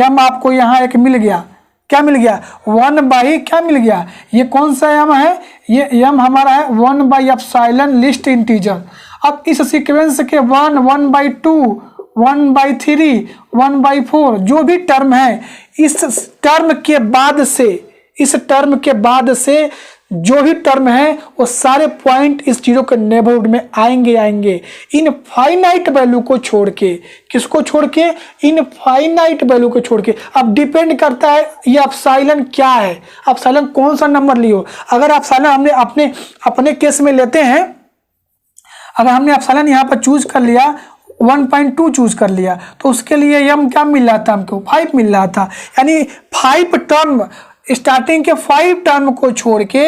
m आपको यहाँ एक मिल गया, क्या मिल गया 1 क्या मिल गया, ये कौन सा m है, ये m हमारा है 1/एप्सिलॉन लिस्ट इंटीजर। अब इस सीक्वेंस के 1, 1/2, 1/3, 1/4 जो भी टर्म है, इस टर्म के बाद से जो भी टर्म है वो सारे पॉइंट इस 0 के नेबरहुड में आएंगे इनफाइनाइट वैल्यू को छोड़ के। किसको छोड़ के, इनफाइनाइट वैल्यू को छोड़ के। अब डिपेंड करता है ये एप्सिलॉन क्या है, एप्सिलॉन कौन सा नंबर लियो। अगर एप्सिलॉन हमने अपने केस में लेते हैं, अगर हमने एप्सिलॉन यहाँ पर चूज कर लिया 1.2 चूज कर लिया, तो उसके लिए m क्या मिल रहा था, हमको 5 मिल रहा था। यानी 5 टर्म, स्टार्टिंग के 5 टर्म को छोड़ के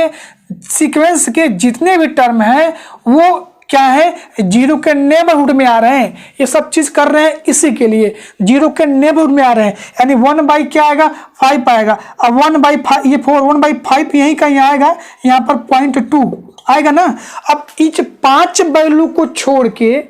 सीक्वेंस के जितने भी टर्म हैं वो क्या है 0 के नेबरहुड में आ रहे हैं। ये सब चीज कर रहे हैं इसी के लिए, 0 के नेबरहुड में आ रहे हैं। यानी 1 क्या आएगा 5 आएगा। अब 1/5 ये 4 1/5 यहीं कहीं आएगा, यहाँ पर 0.2 आएगा ना। अब इस 5 वैल्यू को छोड़ के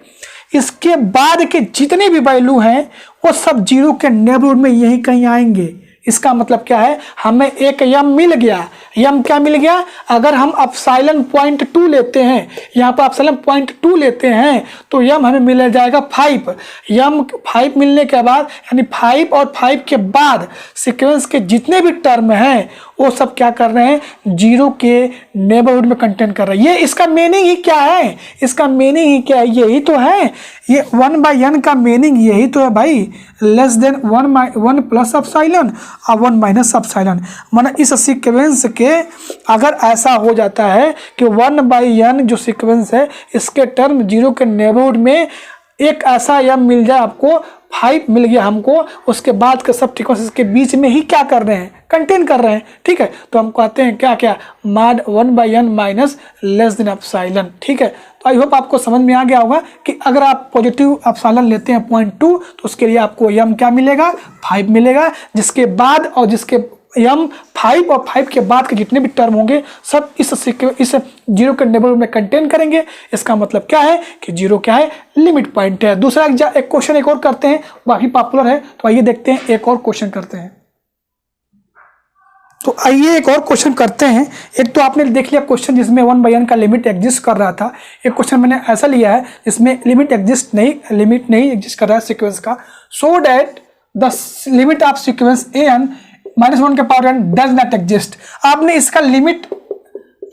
इसके बाद के जितने भी वैल्यू हैं वो सब 0 के नेबरहुड में यहीं कहीं आएंगे। इसका मतलब क्या है, हमें एक m मिल गया। m क्या मिल गया, अगर हम एप्सिलॉन 0.2 लेते हैं, यहाँ पर एप्सिलॉन 0.2 लेते हैं तो m हमें मिल जाएगा 5। m 5 मिलने के बाद यानी 5 और 5 के बाद सीक्वेंस के जितने भी टर्म हैं वो सब क्या कर रहे हैं 0 के नेबरहुड में कंटेन कर रहे हैं। ये इसका मीनिंग ही क्या है, इसका मीनिंग ही क्या है, यही तो है। ये 1/n का मीनिंग यही तो है भाई, लेस देन 1 प्लस एप्सिलॉन और 1 माइनस एप्सिलॉन। माना इस सीक्वेंस के अगर ऐसा हो जाता है कि 1/n जो सीक्वेंस है इसके टर्म 0 के नेबरहुड में एक ऐसा यम मिल जाए आपको, 5 मिल गया हमको, उसके बाद के सब फ्रीक्वेंसीज के बीच में ही क्या कर रहे हैं, कंटेन कर रहे हैं, ठीक है। तो हम कहते हैं क्या क्या, mod 1/n minus less than epsilon, ठीक है। तो आई होप आपको समझ में आ गया होगा कि अगर आप पॉजिटिव एप्सिलॉन लेते हैं 0.2 तो उसके लिए आपको यम क्या मिलेगा, 5 मिलेगा, जिसके बाद और जिसके यम 5 और 5 के बाद के जितने भी टर्म होंगे सब इस जीरो के नेबरहुड में कंटेन करेंगे। इसका मतलब क्या है कि जीरो क्या है, लिमिट पॉइंट है। दूसरा एक क्वेश्चन एक और करते हैं, काफी पॉपुलर है, तो आइए देखते हैं एक और क्वेश्चन करते हैं। तो आइए एक और क्वेश्चन करते हैं। एक तो आपने देख लिया क्वेश्चन जिसमें 1/n का लिमिट एग्जिस्ट कर रहा था। एक क्वेश्चन मैंने ऐसा लिया है जिसमें लिमिट नहीं एग्जिस्ट कर रहा है सीक्वेंस का, so that the limit of sequence an -1 के power n does not exist. आपने इसका लिमिट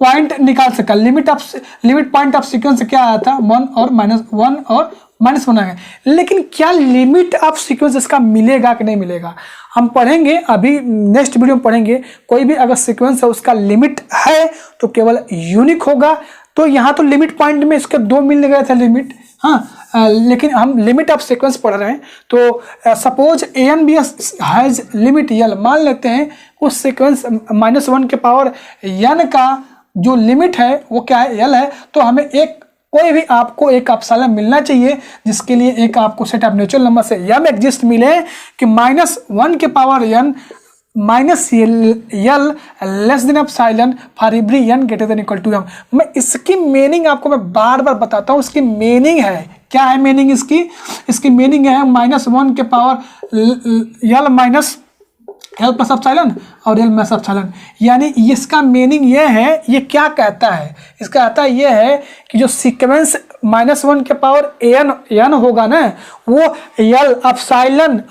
पॉइंट निकाल सका, लिमिट पॉइंट ऑफ सीक्वेंस क्या आया था, 1 और -1 और -1 आ गया। लेकिन क्या लिमिट ऑफ सीक्वेंस इसका मिलेगा कि नहीं मिलेगा, हम पढ़ेंगे, अभी नेक्स्ट वीडियो में पढ़ेंगे। कोई भी अगर सीक्वेंस है उसका लिमिट है तो केवल यूनिक होगा। तो यहाँ तो लिमिट पॉइंट में इसके 2 मिल गए थे लिमिट, हाँ, लेकिन हम लिमिट ऑफ सीक्वेंस पढ़ रहे हैं। तो सपोज an भी हैज लिमिट यल, मान लेते हैं उस सीक्वेंस -1 के पावर n का जो लिमिट है वो क्या है, यल है। तो हमें कोई भी आपको एक एप्सिलॉन मिलना चाहिए जिसके लिए एक आपको सेट ऑफ नेचुरल नंबर से यम एग्जिस्ट मिले कि -1 के power n minus L less than epsilon for every n greater than equal to m। मैं इसकी मीनिंग आपको मैं बार बार बताता हूँ। इसकी मीनिंग है, क्या है मीनिंग इसकी मीनिंग है -1 के पावर यल माइनस एल प्लस एप्सिलॉन और एल माइनस एप्सिलॉन। यानी इसका मीनिंग ये है, ये क्या कहता है, इसका कहता ये है कि जो सीक्वेंस -1 के पावर n होगा ना, वो यल एप्सिलॉन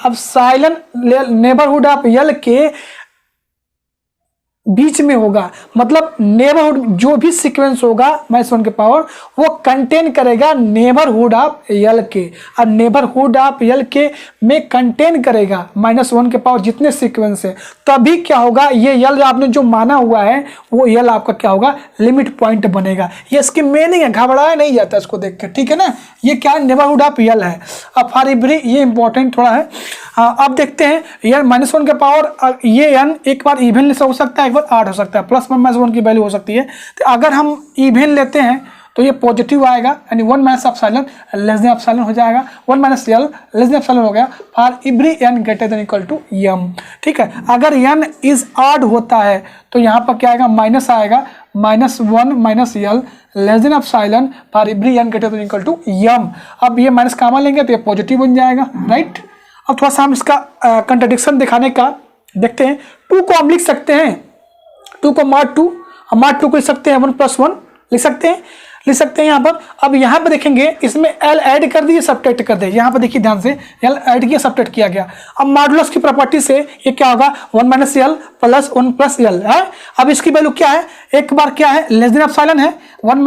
नेबरहुड ऑफ यल के बीच में होगा। मतलब नेबरहुड जो भी सीक्वेंस होगा -1 के पावर वो कंटेन करेगा नेबरहुड ऑफ यल के, और नेबरहुड ऑफ यल के में कंटेन करेगा -1 के पावर जितने सीक्वेंस है। तभी क्या होगा, ये यल आपने जो माना हुआ है वो यल आपका क्या होगा, लिमिट पॉइंट बनेगा। ये इसकी मीनिंग है, घबराया नहीं जाता इसको देख के, ठीक है ना। ये क्या नेबरहुड ऑफ यल है। अब फॉर एवरी, ये इंपॉर्टेंट थोड़ा है। अब देखते हैं ये -1 के पावर ये n एक बार इवन हो सकता है, एक बार आड हो सकता है, +1 की वैल्यू हो सकती है। तो अगर हम इवन लेते हैं तो ये पॉजिटिव आएगा, यानी 1 minus epsilon less than epsilon हो जाएगा, 1 माइनस यल लेस देन एप्सिलॉन हो गया for every n greater than equal to m, ठीक है। अगर n इज ऑड होता है तो यहाँ पर क्या आएगा, माइनस आएगा, -1 minus L less than epsilon for every n greater than equal to m। अब ये माइनस कॉमन लेंगे तो ये पॉजिटिव बन जाएगा, राइट। अब थोड़ा सा हम इसका कंट्राडिक्शन दिखाने का देखते हैं। 2 को हम लिख सकते हैं, 2 को mod 2, हम mod 2 को लिख सकते हैं 1 + 1 लिख सकते हैं यहाँ पर। अब यहाँ पर देखेंगे इसमें l ऐड कर दिए, सब्ट्रैक्ट कर दिए। यहाँ पर देखिए ध्यान से, l ऐड किया, सब्ट्रैक्ट किया गया। अब मॉडुलस की प्रॉपर्टी से ये क्या होगा, 1 माइनस यल प्लस 1 प्लस यल है। अब इसकी वैल्यू क्या है, एक बार क्या है, लेस देन एप्सिलॉन है, mod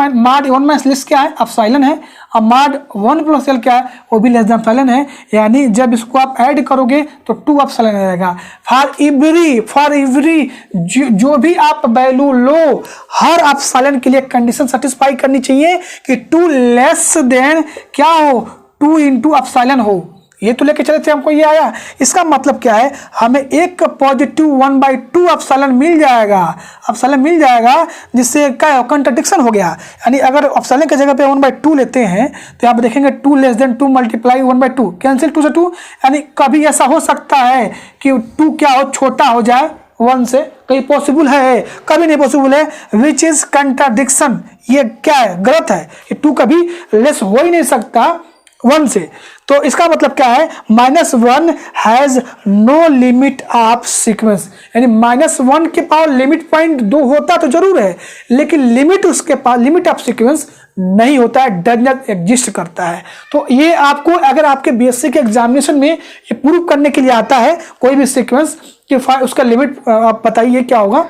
1 माइनस लेस क्या है, एप्सिलॉन है। अब mod 1 प्लस यल क्या है, वो भी लेस देन एप्सिलॉन है। यानी जब इसको आप ऐड करोगे तो 2 एप्सिलॉन आएगा। फॉर एवरी जो भी आप वैल्यू लो, हर एप्सिलॉन के लिए कंडीशन सेटिस्फाई करनी चाहिए कि 2 लेस देन क्या हो, 2 इंटू एप्सिलॉन हो। ये तो लेके चले थे, हमको ये आया। इसका मतलब क्या है, हमें एक पॉजिटिव 1/2 एप्सिलॉन मिल जाएगा, जिससे क्या कंट्राडिक्शन हो गया। यानी अगर एप्सिलॉन की जगह पे 1/2 लेते हैं तो आप देखेंगे 2 लेस देन 2 मल्टीप्लाई 1/2 कैंसिल, 2 से 2। यानी कभी ऐसा हो सकता है कि 2 क्या हो, छोटा हो जाए 1 से, कहीं पॉसिबल है, कभी नहीं पॉसिबल है, विच इज कंट्राडिक्शन। ये क्या है, गलत है। 2 कभी लेस हो ही नहीं सकता 1 से। तो इसका मतलब क्या है, -1 has no limit of sequence. यानी -1 के पावर लिमिट पॉइंट 2 होता तो जरूर है, लेकिन लिमिट उसके पास, लिमिट ऑफ सीक्वेंस नहीं होता है, डज नॉट एग्जिस्ट करता है। तो ये आपको अगर आपके बीएससी के एग्जामिनेशन में ये प्रूव करने के लिए आता है कोई भी सीक्वेंस कि उसका लिमिट आप बताइए क्या होगा,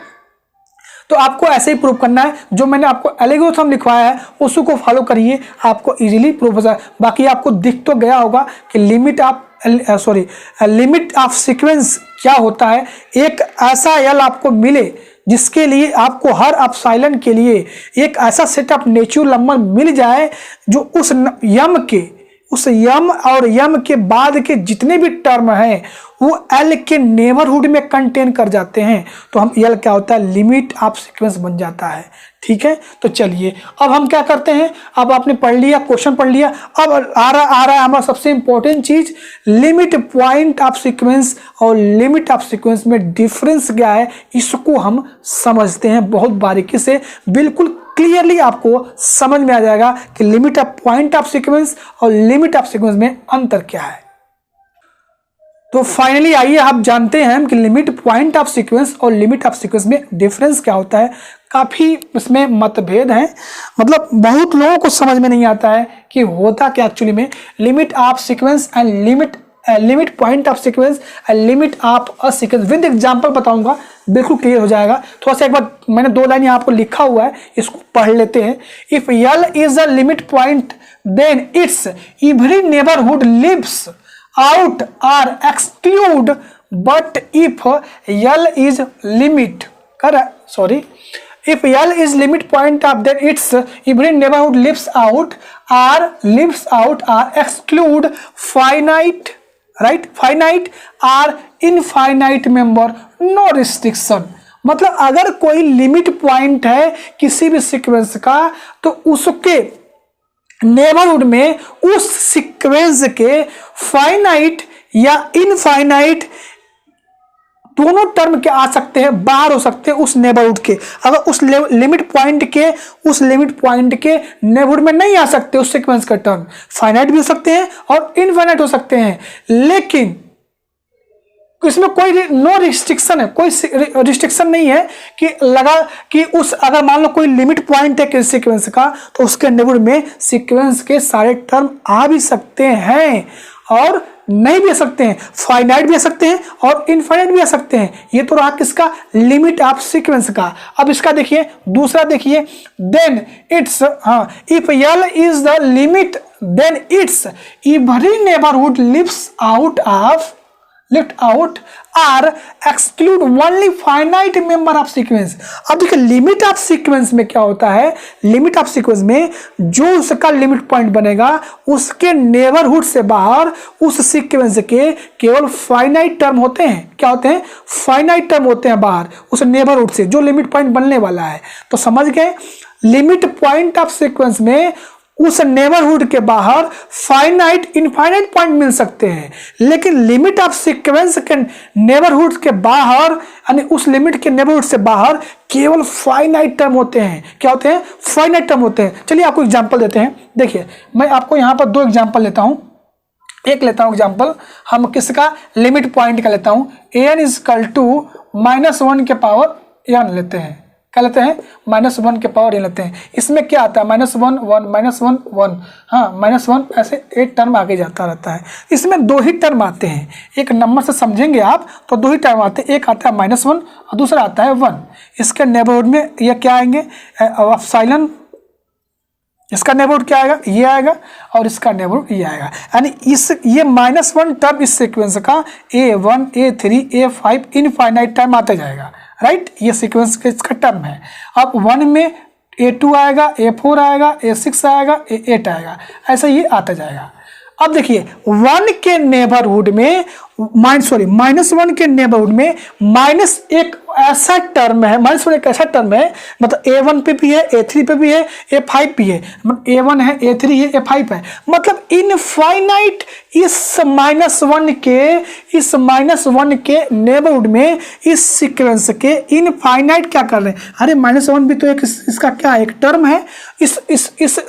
तो आपको ऐसे ही प्रूव करना है। जो मैंने आपको एल्गोरिथम लिखवाया है उसी को फॉलो करिए, आपको इजीली प्रूव हो जाए। बाकी आपको दिख तो गया होगा कि लिमिट ऑफ सीक्वेंस क्या होता है। एक ऐसा यल आपको मिले जिसके लिए आपको हर एप्सिलॉन के लिए एक ऐसा सेट ऑफ नेचुरल नंबर मिल जाए जो उस उस यम और यम के बाद के जितने भी टर्म हैं वो एल के नेबरहुड में कंटेन कर जाते हैं, तो हम एल क्या होता है, लिमिट ऑफ सीक्वेंस बन जाता है। ठीक है, तो चलिए अब हम क्या करते हैं, अब आपने पढ़ लिया, क्वेश्चन पढ़ लिया, अब आ रहा है हमारा सबसे इंपॉर्टेंट चीज, लिमिट पॉइंट ऑफ सीक्वेंस और लिमिट ऑफ सीक्वेंस में डिफरेंस क्या है, इसको हम समझते हैं बहुत बारीकी से, बिल्कुल क्लियरली आपको समझ में आ जाएगा कि limit of point of sequence और लिमिट ऑफ सीक्वेंस में अंतर क्या है। तो फाइनली आइए आप जानते हैं कि लिमिट पॉइंट ऑफ सीक्वेंस और लिमिट ऑफ सीक्वेंस में डिफरेंस क्या होता है। काफ़ी इसमें मतभेद हैं, मतलब बहुत लोगों को समझ में नहीं आता है कि होता क्या एक्चुअली में limit of sequence and limit point of sequence and limit of a sequence. With example बताऊंगा, बिल्कुल क्लियर हो जाएगा। थोड़ा सा एक बार मैंने 2 लाइन यहाँ आपको लिखा हुआ है, इसको पढ़ लेते हैं। If L is a limit point then it's every neighbourhood lives out or exclude, but if L is limit, if L is limit point of then its every neighborhood lives out or exclude finite, right, finite or infinite member, no restriction। मतलब अगर कोई limit point है किसी भी sequence का तो उसके neighbourhood में उस सीक्वेंस के फाइनाइट या इनफाइनाइट दोनों टर्म के आ सकते हैं, बाहर हो सकते हैं उस नेबरहुड के। अगर उस लिमिट पॉइंट के नेबरहुड में नहीं आ सकते उस सीक्वेंस का टर्म, फाइनाइट भी हो सकते हैं और इनफाइनाइट हो सकते हैं, लेकिन इसमें कोई नो रिस्ट्रिक्शन है, कोई रिस्ट्रिक्शन नहीं है कि लगा कि उस अगर मान लो कोई लिमिट पॉइंट है किसी सीक्वेंस का तो उसके नेबरहुड में सीक्वेंस के सारे टर्म आ भी सकते हैं और नहीं भी आ सकते हैं, फाइनाइट भी आ सकते हैं और इनफाइनाइट भी आ सकते हैं। ये तो रहा किसका, लिमिट ऑफ सीक्वेंस का। अब इसका देखिए दूसरा देखिए, then it's if L is the limit then it's every neighbourhood leaves out और exclude only finite member of sequence. अब देखिए लिमिट ऑफ सीक्वेंस में क्या होता है, लिमिट ऑफ सीक्वेंस में जो उसका लिमिट पॉइंट बनेगा उसके नेबरहुड से बाहर उस सीक्वेंस के केवल फाइनाइट टर्म होते हैं। क्या होते हैं, फाइनाइट टर्म होते हैं बाहर उस नेबरहुड से जो लिमिट पॉइंट बनने वाला है। तो समझ गए, लिमिट पॉइंट ऑफ सीक्वेंस में उस नेबरहुड के बाहर फाइनाइट इनफाइनाइट पॉइंट मिल सकते हैं, लेकिन लिमिट ऑफ सीक्वेंस के नेबरहुड के बाहर यानी उस लिमिट के नेबरहुड से बाहर केवल फाइनाइट टर्म होते हैं। क्या होते हैं, फाइनाइट टर्म होते हैं। चलिए आपको एग्जांपल देते हैं। देखिए मैं आपको यहाँ पर 2 एग्जांपल लेता हूँ। एक लेता हूँ एग्जांपल, हम किसका, लिमिट पॉइंट का लेता हूँ। an इजकल टू -1 के पावर n लेते हैं। क्या लेते हैं, -1 के पावर n लेते हैं। इसमें क्या आता है, -1 1 -1 1, हाँ -1 ऐसे 8 टर्म आगे जाता रहता है। इसमें 2 ही टर्म आते हैं, एक नंबर से समझेंगे आप तो 2 ही टर्म आते हैं, एक आता है -1 और दूसरा आता है 1। इसके नेबरहुड में ये क्या आएंगे, एप्सिलॉन, इसका नेबरहुड क्या आएगा, ये आएगा और इसका नेबरहुड ये आएगा। यानी ये -1 टर्म इस सीक्वेंस का A1 A3 A5 infinite term आता जाएगा, राइट। ये सीक्वेंस का इसका टर्म है। अब 1 में A2 आएगा, A4 आएगा, A6 आएगा, A8 आएगा, ऐसा ये आता जाएगा। अब देखिए 1 के नेबरहुड में -1 के नेबरहुड में एक ऐसा टर्म है, -1 एक ऐसा टर्म है, मतलब A1 पे भी है, A3 पे भी है, A5 भी है, मतलब A1 है, A3 है, A5 है, मतलब इनफाइनाइट इस -1 के नेबरहुड में इस सीक्वेंस के इनफाइनाइट क्या कर रहे हैं, अरे -1 भी तो एक इसका क्या है, एक टर्म है, इस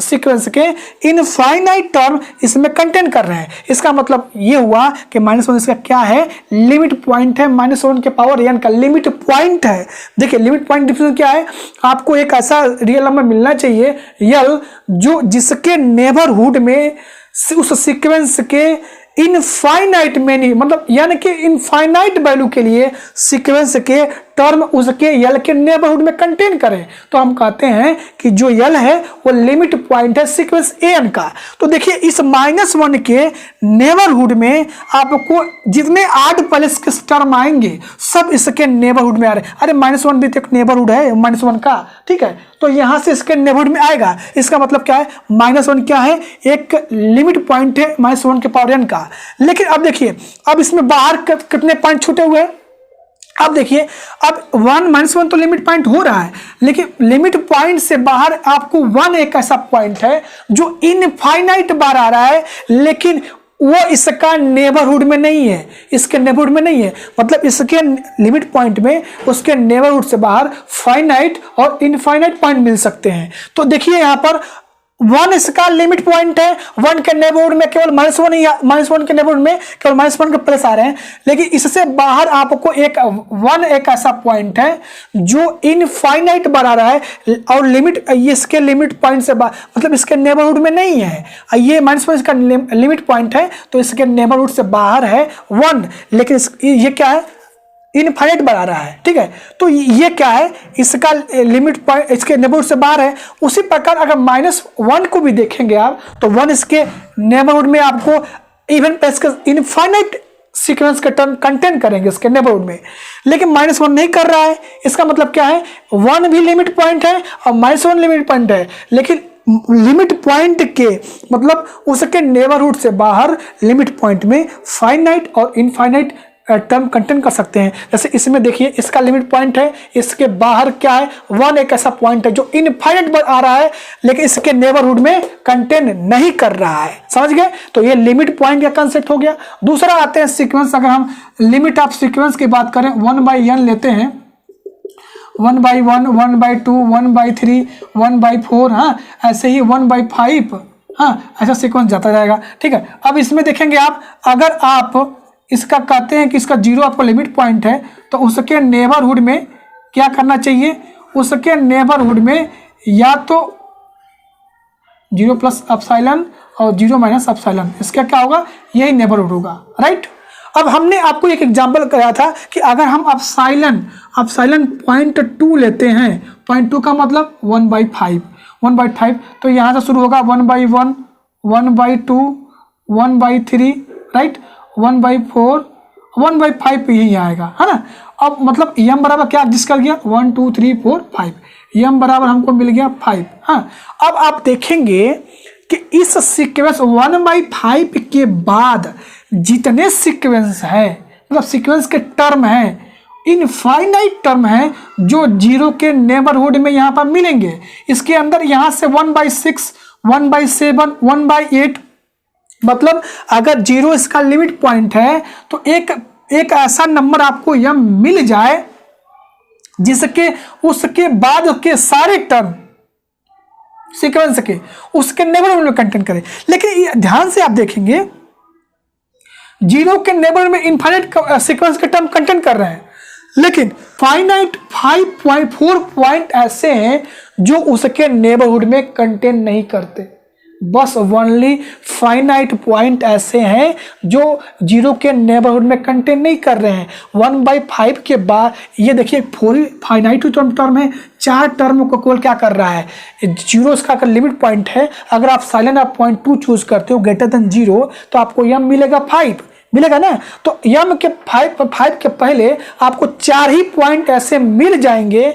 सीक्वेंस के इनफाइनाइट टर्म इसमें कंटेन कर रहे हैं। इसका मतलब ये हुआ कि -1 इसका क्या है, लिमिट पॉइंट है, -1 के पावर n का लिमिट पॉइंट है। देखिए लिमिट पॉइंट डिफरेंस क्या है, आपको एक ऐसा रियल नंबर मिलना चाहिए यल जो जिसके नेबरहुड में उस सीक्वेंस के इनफाइनाइट मेनी, मतलब यानी कि इनफाइनाइट वैल्यू के लिए सीक्वेंस के टर्म उसके यल के नेबरहुड में कंटेन करें, तो हम कहते हैं कि जो यल है वो लिमिट पॉइंट है सीक्वेंस एन का। तो देखिए इस -1 के नेबरहुड में आपको जितने 8 प्लस के टर्म आएंगे सब इसके नेबरहुड में आ रहे हैं। अरे -1 भी तो एक नेबरहुड है -1 का, ठीक है, तो यहां से इसके नेबरहुड में आएगा। इसका मतलब क्या है, -1 क्या है, एक लिमिट पॉइंट है -1 के पावर n का। लेकिन अब देखिए, अब इसमें बाहर कितने पॉइंट छूटे हुए हैं। अब देखिए, अब 1 -1 तो लिमिट पॉइंट हो रहा है, लेकिन लिमिट पॉइंट से बाहर आपको 1 एक ऐसा पॉइंट है जो इनफाइनाइट बार आ रहा है, लेकिन वो इसका नेबरहुड में नहीं है, इसके नेबरहुड में नहीं है। मतलब इसके लिमिट पॉइंट में उसके नेबरहुड से बाहर फाइनाइट और इनफाइनाइट पॉइंट मिल सकते हैं। तो देखिए यहाँ पर 1 इसका लिमिट पॉइंट है, 1 के नेबरहुड में केवल -1 के नेबरहुड में केवल -1 के प्लस आ रहे हैं, लेकिन इससे बाहर आपको एक 1 एक ऐसा पॉइंट है जो इनफाइनाइट बार आ रहा है और लिमिट इसके लिमिट पॉइंट से मतलब इसके नेबरहुड में नहीं है। ये -1 का लिमिट पॉइंट है तो इसके नेबरहुड से बाहर है 1, लेकिन ये क्या है, इनफाइनाइट बार आ रहा है, ठीक है। तो ये क्या है, इसका लिमिट पॉइंट इसके नेबरहुड से बाहर है। उसी प्रकार अगर -1 को भी देखेंगे आप, तो 1 इसके नेबरहुड में आपको इवन प्लस का इनफाइनाइट सीक्वेंस का टर्म कंटेन करेंगे इसके नेबरहुड में, लेकिन -1 नहीं कर रहा है। इसका मतलब क्या है, 1 भी लिमिट पॉइंट है और -1 लिमिट पॉइंट है, लेकिन लिमिट पॉइंट के मतलब उसके नेबरहुड से बाहर लिमिट पॉइंट में फाइनाइट और इनफाइनाइट टर्म कंटेन कर सकते हैं। जैसे इसमें देखिए, इसका लिमिट पॉइंट है, इसके बाहर क्या है, 1 एक ऐसा पॉइंट है जो इनफाइनाइट पर आ रहा है, लेकिन इसके नेबरहुड में कंटेन नहीं कर रहा है। समझ गए, तो ये लिमिट पॉइंट का कंसेप्ट हो गया। दूसरा आते हैं सीक्वेंस। अगर हम लिमिट ऑफ सीक्वेंस की बात करें, 1/n लेते हैं, 1/1, 1/2, 1/3, 1/4, हाँ ऐसे ही 1/5, हाँ ऐसा सीक्वेंस जाता जाएगा, ठीक है। अब इसमें देखेंगे आप, अगर आप इसका कहते हैं कि इसका 0 आपका लिमिट पॉइंट है, तो उसके नेबरहुड में क्या करना चाहिए, उसके नेबरहुड में या तो 0 प्लस एप्सिलॉन और 0 माइनस एप्सिलॉन, इसका क्या होगा, यही नेबरहुड होगा, राइट। अब हमने आपको एक एग्जांपल कराया था कि अगर हम एप्सिलॉन 0.2 लेते हैं, 0.2 का मतलब 1/5, तो यहाँ से शुरू होगा 1/1, 1/2, 1/3, राइट, 1/4, 1/5 यही आएगा, है ना। अब मतलब m बराबर क्या एडजस्ट कर गया, 1 2 3 4 5, m बराबर हमको मिल गया 5। हाँ, अब आप देखेंगे कि इस सीक्वेंस 1/5 के बाद जितने सीक्वेंस है, मतलब सीक्वेंस के टर्म है, इनफाइनाइट टर्म है जो 0 के नेबरहुड में यहाँ पर मिलेंगे। इसके अंदर यहाँ से 1/6, 1/7, 1/8, मतलब अगर 0 इसका लिमिट पॉइंट है तो एक ऐसा नंबर आपको यह मिल जाए जिसके उसके बाद के सारे टर्म सीक्वेंस के उसके नेबरहुड में कंटेन करे। लेकिन ध्यान से आप देखेंगे, 0 के नेबरहुड में इनफाइनाइट सीक्वेंस के टर्म कंटेन कर रहे हैं, लेकिन फाइनाइट 5.4 पॉइंट ऐसे हैं जो उसके नेबरहुड में कंटेन नहीं करते। बस ओनली फाइनाइट पॉइंट ऐसे हैं जो 0 के नेबरहुड में कंटेन नहीं कर रहे हैं। 1/5 के बाद ये देखिए 4 फाइनाइट टर्म है, 4 टर्म को केवल क्या कर रहा है, 0 इसका लिमिट पॉइंट है। अगर आप साइलेंट आप 0.2 चूज करते हो ग्रेटर देन 0 तो आपको यम मिलेगा 5 मिलेगा ना। तो यम के 5 के पहले आपको 4 ही पॉइंट ऐसे मिल जाएंगे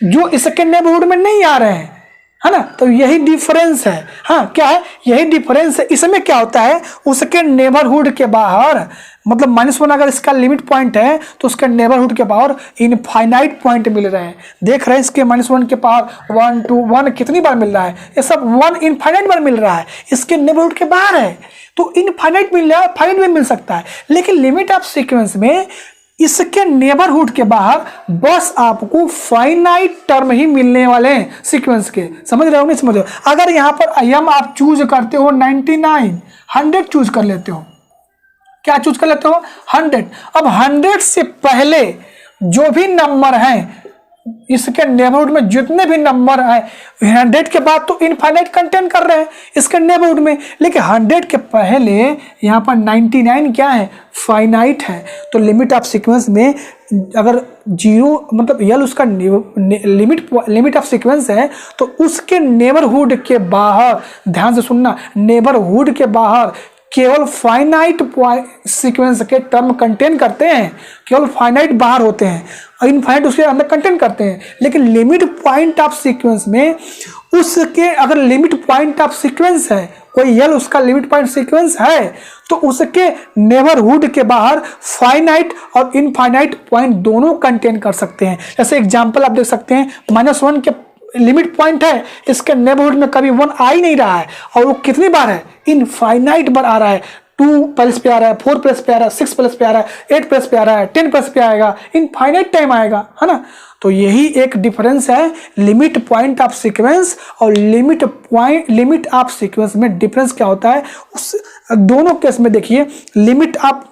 जो इसके नेबरहुड में नहीं आ रहे हैं, है ना। तो यही डिफरेंस है। हाँ, क्या है, यही डिफरेंस है। इसमें क्या होता है, उसके नेबरहुड के बाहर मतलब -1 अगर इसका लिमिट पॉइंट है तो उसके नेबरहुड के बाहर इनफाइनाइट पॉइंट मिल रहे हैं। देख रहे हैं इसके -1 के पावर 1 2 1 कितनी बार मिल रहा है, ये सब 1 इनफाइनाइट बार मिल रहा है, इसके नेबरहुड के बाहर है तो इनफाइनाइट मिल रहा है, फाइनाइट भी मिल सकता है। लेकिन लिमिट ऑफ सीक्वेंस में इसके नेबरहुड के बाहर बस आपको फाइनाइट टर्म ही मिलने वाले हैं सीक्वेंस के। समझ रहे हो नहीं समझ रहे हो। अगर यहाँ पर यम आप चूज करते हो 99, 100 चूज कर लेते हो, क्या चूज कर लेते हो, 100। अब 100 से पहले जो भी नंबर हैं इसके नेबरहुड में जितने भी नंबर आए 100 के बाद तो इनफाइनाइट कंटेन कर रहे हैं इसके नेबरहुड में, लेकिन 100 के पहले यहाँ पर 99 क्या है, फाइनाइट है। तो लिमिट ऑफ सीक्वेंस में अगर 0 मतलब यल उसका लिमिट ऑफ सीक्वेंस है तो उसके नेबरहुड के बाहर, ध्यान से सुनना, नेबरहुड के बाहर केवल फाइनाइट सीक्वेंस के टर्म कंटेन करते हैं, केवल फाइनाइट बाहर होते हैं, इनफाइनाइट उसके अंदर कंटेन करते हैं। लेकिन लिमिट पॉइंट ऑफ सीक्वेंस में उसके अगर लिमिट पॉइंट ऑफ सीक्वेंस है, कोई यल उसका लिमिट पॉइंट सीक्वेंस है, तो उसके नेबरहुड के बाहर फाइनाइट और इनफाइनाइट पॉइंट दोनों कंटेन कर सकते हैं। जैसे एग्जांपल आप देख सकते हैं, -1 के लिमिट पॉइंट है, इसके नेबरहुड में कभी 1 आ ही नहीं रहा है, और वो कितनी बार है, इनफाइनाइट बार आ रहा है। 2 प्लस पे आ रहा है, 4 प्लस पे आ रहा है, 6 प्लस पे आ रहा है, 8 प्लस पे आ रहा है, 10 प्लस पे आएगा, इनफाइनाइट टाइम आएगा, है ना। तो यही एक डिफरेंस है लिमिट पॉइंट ऑफ सीक्वेंस और लिमिट ऑफ सीक्वेंस में डिफरेंस क्या होता है। उस दोनों केस में देखिए, limit of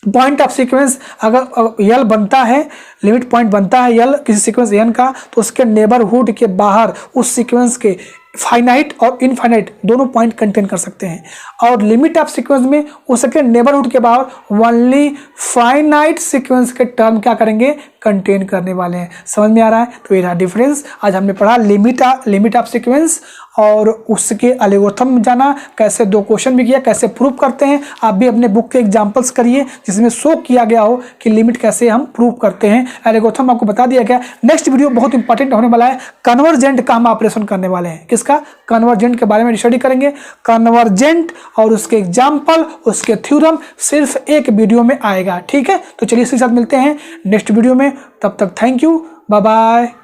point of sequence अगर यल बनता है, लिमिट पॉइंट बनता है यल किसी सीक्वेंस एन का, तो उसके नेबरहुड के बाहर उस सीक्वेंस के फाइनाइट और इनफाइनाइट दोनों पॉइंट कंटेन कर सकते हैं। और लिमिट ऑफ सीक्वेंस में उसके नेबरहुड के बाहर ओनली फाइनाइट सीक्वेंस के टर्म क्या करेंगे, कंटेन करने वाले हैं। समझ में आ रहा है। तो ये रहा डिफरेंस। आज हमने पढ़ा लिमिट ऑफ सीक्वेंस और उसके एल्गोरिथम जाना, कैसे 2 क्वेश्चन भी किया, कैसे प्रूव करते हैं। आप भी अपने बुक के एग्जांपल्स करिए जिसमें शो किया गया हो कि लिमिट कैसे हम प्रूव करते हैं, एल्गोरिथम आपको बता दिया गया। नेक्स्ट वीडियो बहुत इंपॉर्टेंट होने वाला है, कन्वर्जेंट का हम ऑपरेशन करने वाले हैं। किसका, कन्वर्जेंट के बारे में स्टडी करेंगे। कन्वर्जेंट और उसके एग्जाम्पल, उसके थ्योरम सिर्फ एक वीडियो में आएगा। ठीक है, तो चलिए इसके साथ मिलते हैं नेक्स्ट वीडियो में। तब तक थैंक यू, बाय बाय।